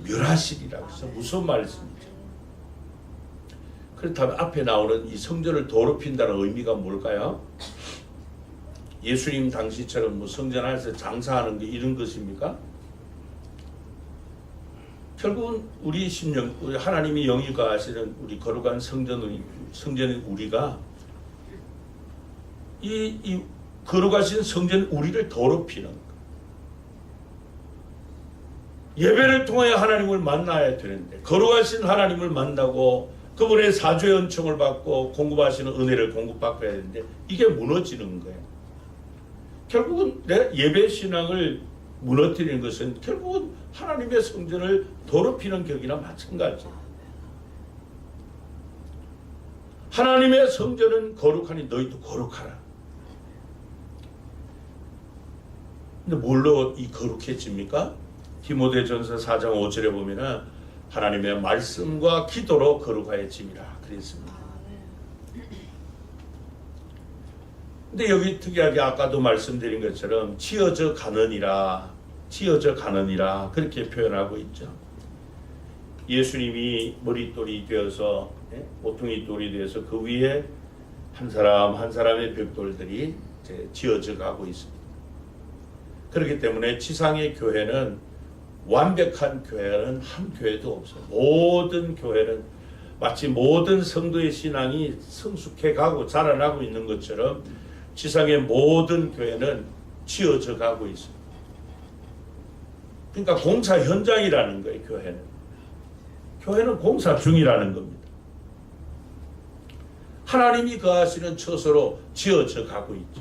멸하시리라고 해서 무슨 말씀이죠? 그렇다면 앞에 나오는 이 성전을 더럽힌다는 의미가 뭘까요? 예수님 당시처럼 뭐 성전 안에서 장사하는 게 이런 것입니까? 결국은 우리 심령, 우리 하나님이 영이 거하시는 우리 거룩한 성전인 우리가 이 거룩하신 성전 우리를 더럽히는 것. 예배를 통해 하나님을 만나야 되는데 거룩하신 하나님을 만나고 그분의 사죄의 은총을 받고 공급하시는 은혜를 공급받고 해야 되는데 이게 무너지는 거예요. 결국은 내 예배 신앙을 무너뜨리는 것은 결국은 하나님의 성전을 더럽히는 격이나 마찬가지예요. 하나님의 성전은 거룩하니 너희도 거룩하라. 근데 뭘로 이 거룩해집니까? 디모데전서 4장 5절에 보면은 하나님의 말씀과 기도로 거룩하여짐이라 그랬습니다. 근데 여기 특이하게 아까도 말씀드린 것처럼 지어져 가느니라 그렇게 표현하고 있죠. 예수님이 머릿돌이 되어서 모퉁이 돌이 되어서 그 위에 한 사람 한 사람의 벽돌들이 이제 지어져 가고 있습니다. 그렇기 때문에 지상의 교회는 완벽한 교회는 한 교회도 없어요. 모든 교회는 마치 모든 성도의 신앙이 성숙해 가고 자라나고 있는 것처럼 지상의 모든 교회는 지어져 가고 있습니다. 그러니까 공사 현장이라는 거예요. 교회는 공사 중이라는 겁니다. 하나님이 거하시는 처소로 지어져 가고 있죠.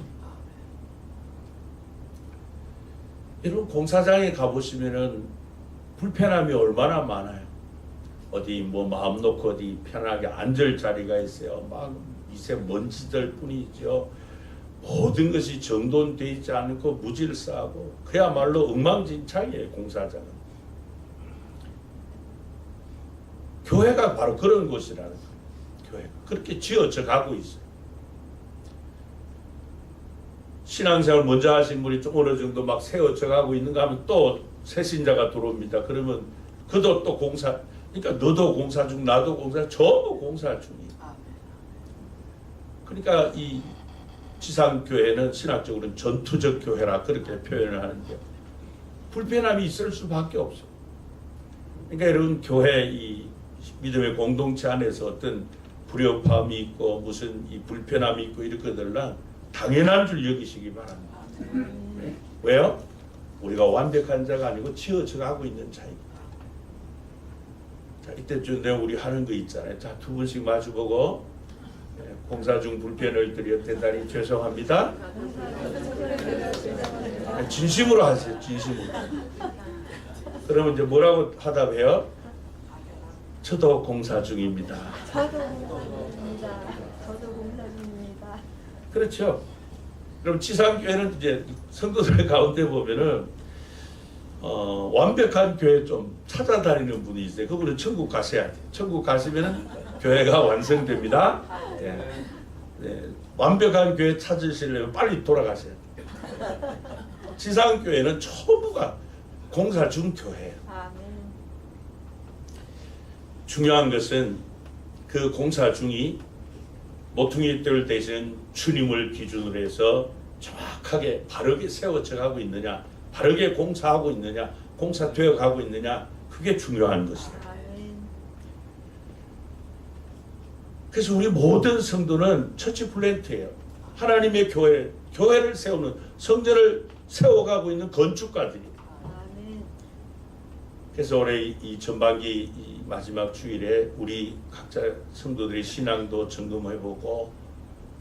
여러분, 공사장에 가보시면은 불편함이 얼마나 많아요. 어디 뭐 마음 놓고 어디 편하게 앉을 자리가 있어요. 막 미세먼지들 뿐이죠. 모든 것이 정돈되어 있지 않고 무질서하고 그야말로 엉망진창이에요. 공사장은. 교회가 바로 그런 곳이라는 거예요. 교회가 그렇게 지어져 가고 있어요. 신앙생활 먼저 하신 분이 좀 어느 정도 막 세워져 가고 있는가 하면 또 새 신자가 들어옵니다. 그러면 그도 또 공사, 그러니까 너도 공사 중, 나도 공사, 전부 공사 중이에요. 그러니까 이 지상교회는 신학적으로는 전투적 교회라 그렇게 표현을 하는데요. 불편함이 있을 수밖에 없어요. 그러니까 여러분 교회 이 믿음의 공동체 안에서 어떤 불협화음이 있고 무슨 이 불편함이 있고 이런 것들은 당연한 줄 여기시기 바랍니다. 네? 왜요? 우리가 완벽한 자가 아니고 치어져가고 있는 자입니다. 자, 이때쯤 되면 우리 하는 거 있잖아요. 자, 두 분씩 마주보고 공사 중 불편을 드려 대단히 죄송합니다. 진심으로 하세요. 진심으로. 그러면 이제 뭐라고 하답해요? 저도 공사 중입니다. 저도 공사 중입니다. 그렇죠. 그럼 지상교회는 이제 성도들 가운데 보면은 완벽한 교회 좀 찾아다니는 분이 있어요. 그분은 천국 가셔야 돼요. 천국 가시면은 교회가 완성됩니다. 예. 예. 완벽한 교회 찾으시려면 빨리 돌아가셔야 돼요. 지상교회는 전부가 공사 중 교회예요. 아멘. 중요한 것은 그 공사 중이 모퉁이 뜰 대신 주님을 기준으로 해서 정확하게 바르게 세워져 가고 있느냐, 바르게 공사하고 있느냐, 공사되어 가고 있느냐, 그게 중요한 것이에요. 아멘. 그래서 우리 모든 성도는 처치 플랜트예요. 하나님의 교회, 교회를 세우는, 성전을 세워가고 있는 건축가들이에요. 아멘. 그래서 올해 이 전반기 이 마지막 주일에 우리 각자 성도들의 신앙도 점검해보고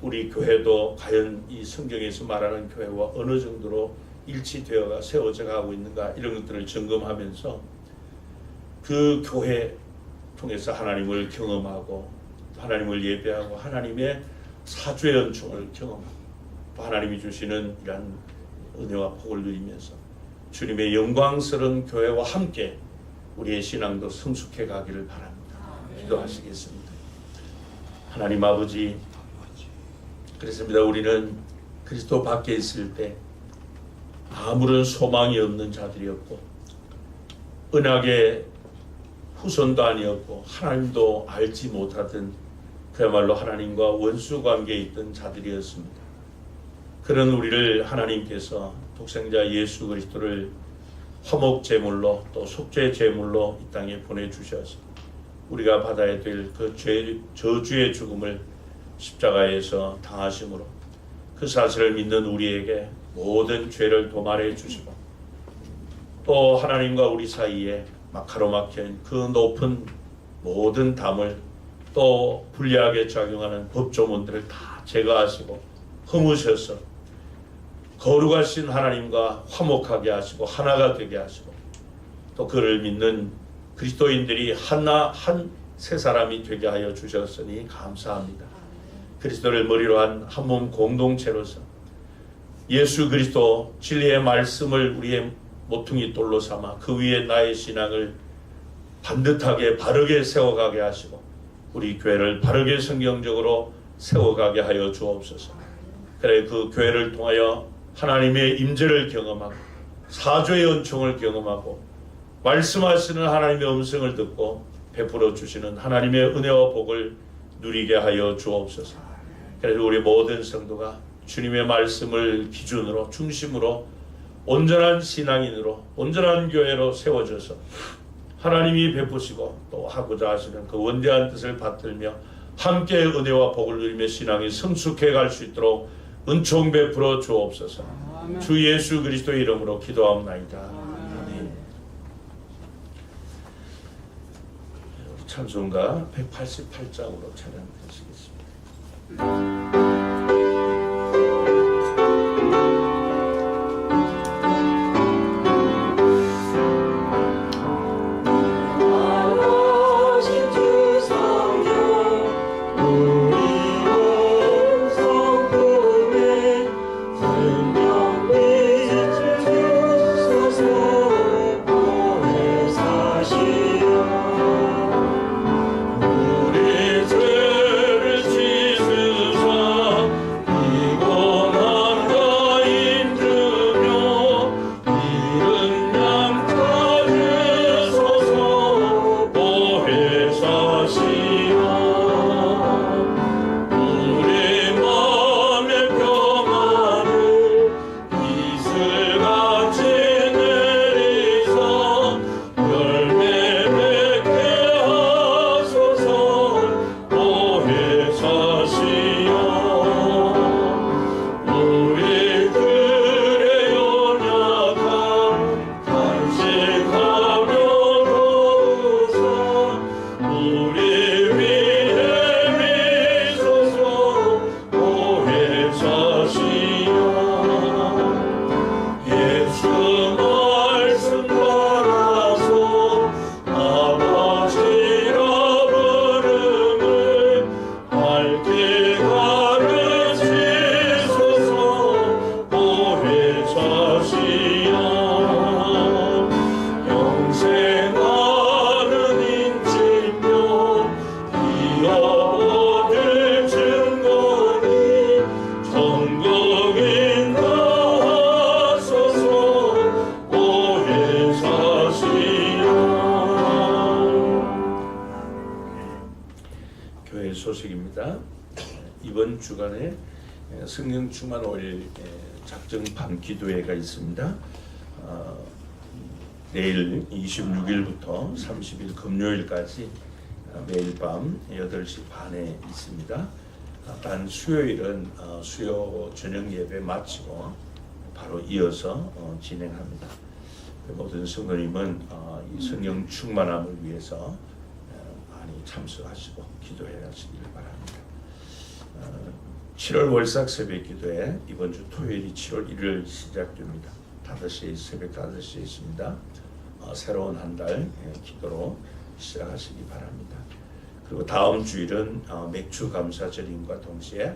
우리 교회도 과연 이 성경에서 말하는 교회와 어느 정도로 일치되어가 세워져 가고 있는가 이런 것들을 점검하면서 그 교회 통해서 하나님을 경험하고 하나님을 예배하고 하나님의 사죄의 은총을 경험하고 또 하나님이 주시는 이러한 은혜와 복을 누리면서 주님의 영광스러운 교회와 함께 우리의 신앙도 성숙해 가기를 바랍니다. 기도하시겠습니다. 하나님 아버지, 그렇습니다. 우리는 그리스도 밖에 있을 때 아무런 소망이 없는 자들이었고 언약의 후손도 아니었고 하나님도 알지 못하던 그야말로 하나님과 원수 관계에 있던 자들이었습니다. 그런 우리를 하나님께서 독생자 예수 그리스도를 화목제물로 또 속죄제물로 이 땅에 보내주셔서 우리가 받아야 될 그 저주의 죽음을 십자가에서 당하심으로 그 사실을 믿는 우리에게 모든 죄를 도말해 주시고 또 하나님과 우리 사이에 막가로 막힌 그 높은 모든 담을 또 불리하게 작용하는 법조문들을 다 제거하시고 허무셔서 거룩하신 하나님과 화목하게 하시고 하나가 되게 하시고 또 그를 믿는 그리스도인들이 하나 한 세 사람이 되게 하여 주셨으니 감사합니다. 그리스도를 머리로 한 한 몸 공동체로서 예수 그리스도 진리의 말씀을 우리의 모퉁이 돌로 삼아 그 위에 나의 신앙을 반듯하게 바르게 세워가게 하시고 우리 교회를 바르게 성경적으로 세워가게 하여 주옵소서. 그래 그 교회를 통하여 하나님의 임재를 경험하고 사죄의 은총을 경험하고 말씀하시는 하나님의 음성을 듣고 베풀어 주시는 하나님의 은혜와 복을 누리게 하여 주옵소서. 그래서 우리 모든 성도가 주님의 말씀을 기준으로 중심으로 온전한 신앙인으로 온전한 교회로 세워져서 하나님이 베푸시고 또 하고자 하시는 그 원대한 뜻을 받들며 함께 은혜와 복을 누리며 신앙이 성숙해 갈 수 있도록 은총 베풀어 주옵소서. 주 예수 그리스도의 이름으로 기도하옵나이다. 아멘. 찬송가 188장으로 찬양하시겠습니다. 우리 죄를 씻으사 축하드립니다. 이번 주간에 성령 충만 5일 작정 밤 기도회가 있습니다. 내일 26일부터 30일 금요일까지 매일 밤 8시 반에 있습니다. 단 수요일은 수요 저녁 예배 마치고 바로 이어서 진행합니다. 모든 성도님은 이 성령 충만함을 위해서 많이 참석하시고 기도해 하시길 바랍니다. 7월 월삭 새벽 기도회 이번 주 토요일이 7월 1일 시작됩니다. 5시 새벽 5시에 있습니다. 새로운 한 달 기도로 시작하시기 바랍니다. 그리고 다음 주일은 맥주 감사절임과 동시에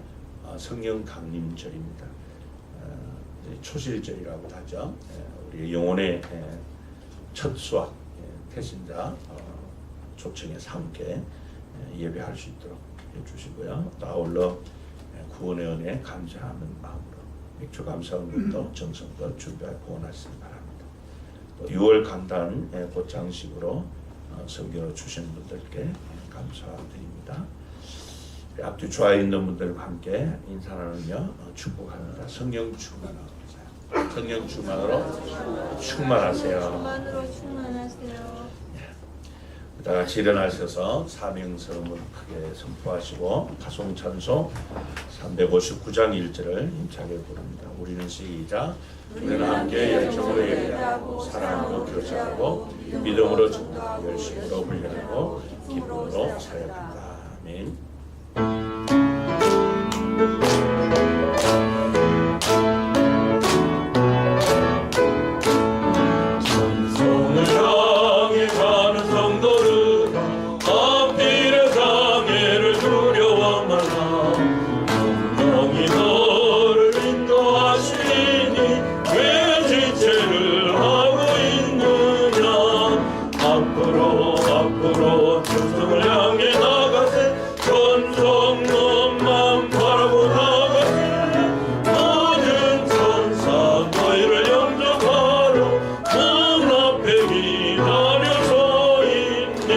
성령 강림절입니다. 초실절이라고 하죠. 우리 영혼의 첫 수확 태신자 초청에서 함께 예배할 수 있도록 해주시고요. 또 아울러 구원의 은혜 감사하는 마음으로 맥주 감사운동도 정성껏 준비하여 구원하시기 바랍니다. 또 6월 강단 곧 장식으로 선교로 주신 분들께 감사드립니다. 앞뒤 좌에 있는 분들과 함께 인사 나누며 축복합니다. 성령 충만하세요. 성령 충만으로 충만하세요. 충만으로 충만하세요. 다 같이 일어나셔서 사명스러움을 크게 선포하시고 가송찬송 359장 1절을 힘차게 부릅니다. 우리는 시작. 우리는 함께 열정으로 예배하고 사랑으로 교제하고 믿음으로 전도하고 열심으로 훈련하고 기쁨으로 사역한다. 아멘. 찬송을 향해 가는 성도를 앞길의 장애를 두려워 마라. 분명히 너를 인도하시니 왜 지체를 하고 있느냐. 앞으로 천성을 향해 나가세. 천성문만 바라보 나가세. 모든 천사 너희를 영접하러 문 앞에 기다려 서 있네.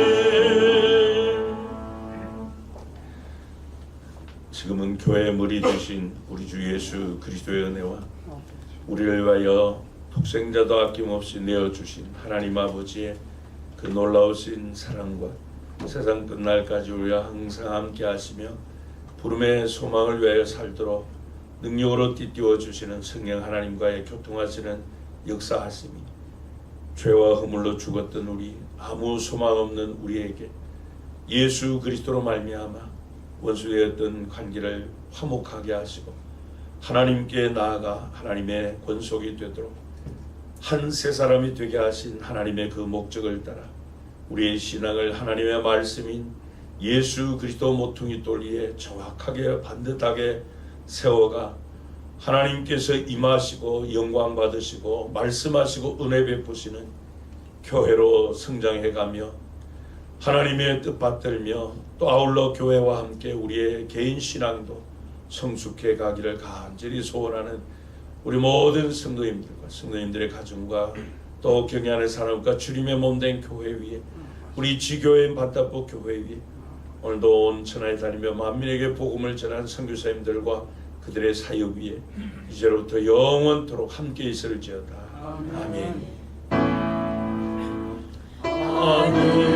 지금은 교회의 머리 되신 우리 주 예수 그리스도의 은혜와 우리를 위하여 독생자도 아낌없이 내어주신 하나님 아버지의 그 놀라우신 사랑과 세상 끝날까지 우리와 항상 함께 하시며 부름의 소망을 위하여 살도록 능력으로 띠띠워 주시는 성령 하나님과의 교통하시는 역사하심이 죄와 허물로 죽었던 우리 아무 소망 없는 우리에게 예수 그리스도로 말미암아 원수되었던 관계를 화목하게 하시고 하나님께 나아가 하나님의 권속이 되도록 한 세 사람이 되게 하신 하나님의 그 목적을 따라 우리의 신앙을 하나님의 말씀인 예수 그리스도 모퉁이 돌리에 정확하게 반듯하게 세워가 하나님께서 임하시고 영광 받으시고 말씀하시고 은혜 베푸시는 교회로 성장해가며 하나님의 뜻 받들며 또 아울러 교회와 함께 우리의 개인 신앙도 성숙해 가기를 간절히 소원하는 우리 모든 성도님들과 성도님들의 가정과 또 경외하는 사람과 주님의 몸된 교회 위에 우리 지교회인 바다포 교회 위에 오늘도 온 천하에 다니며 만민에게 복음을 전한 선교사님들과 그들의 사역 위에 이제로부터 영원토록 함께 있을지어다. 아멘. 아멘.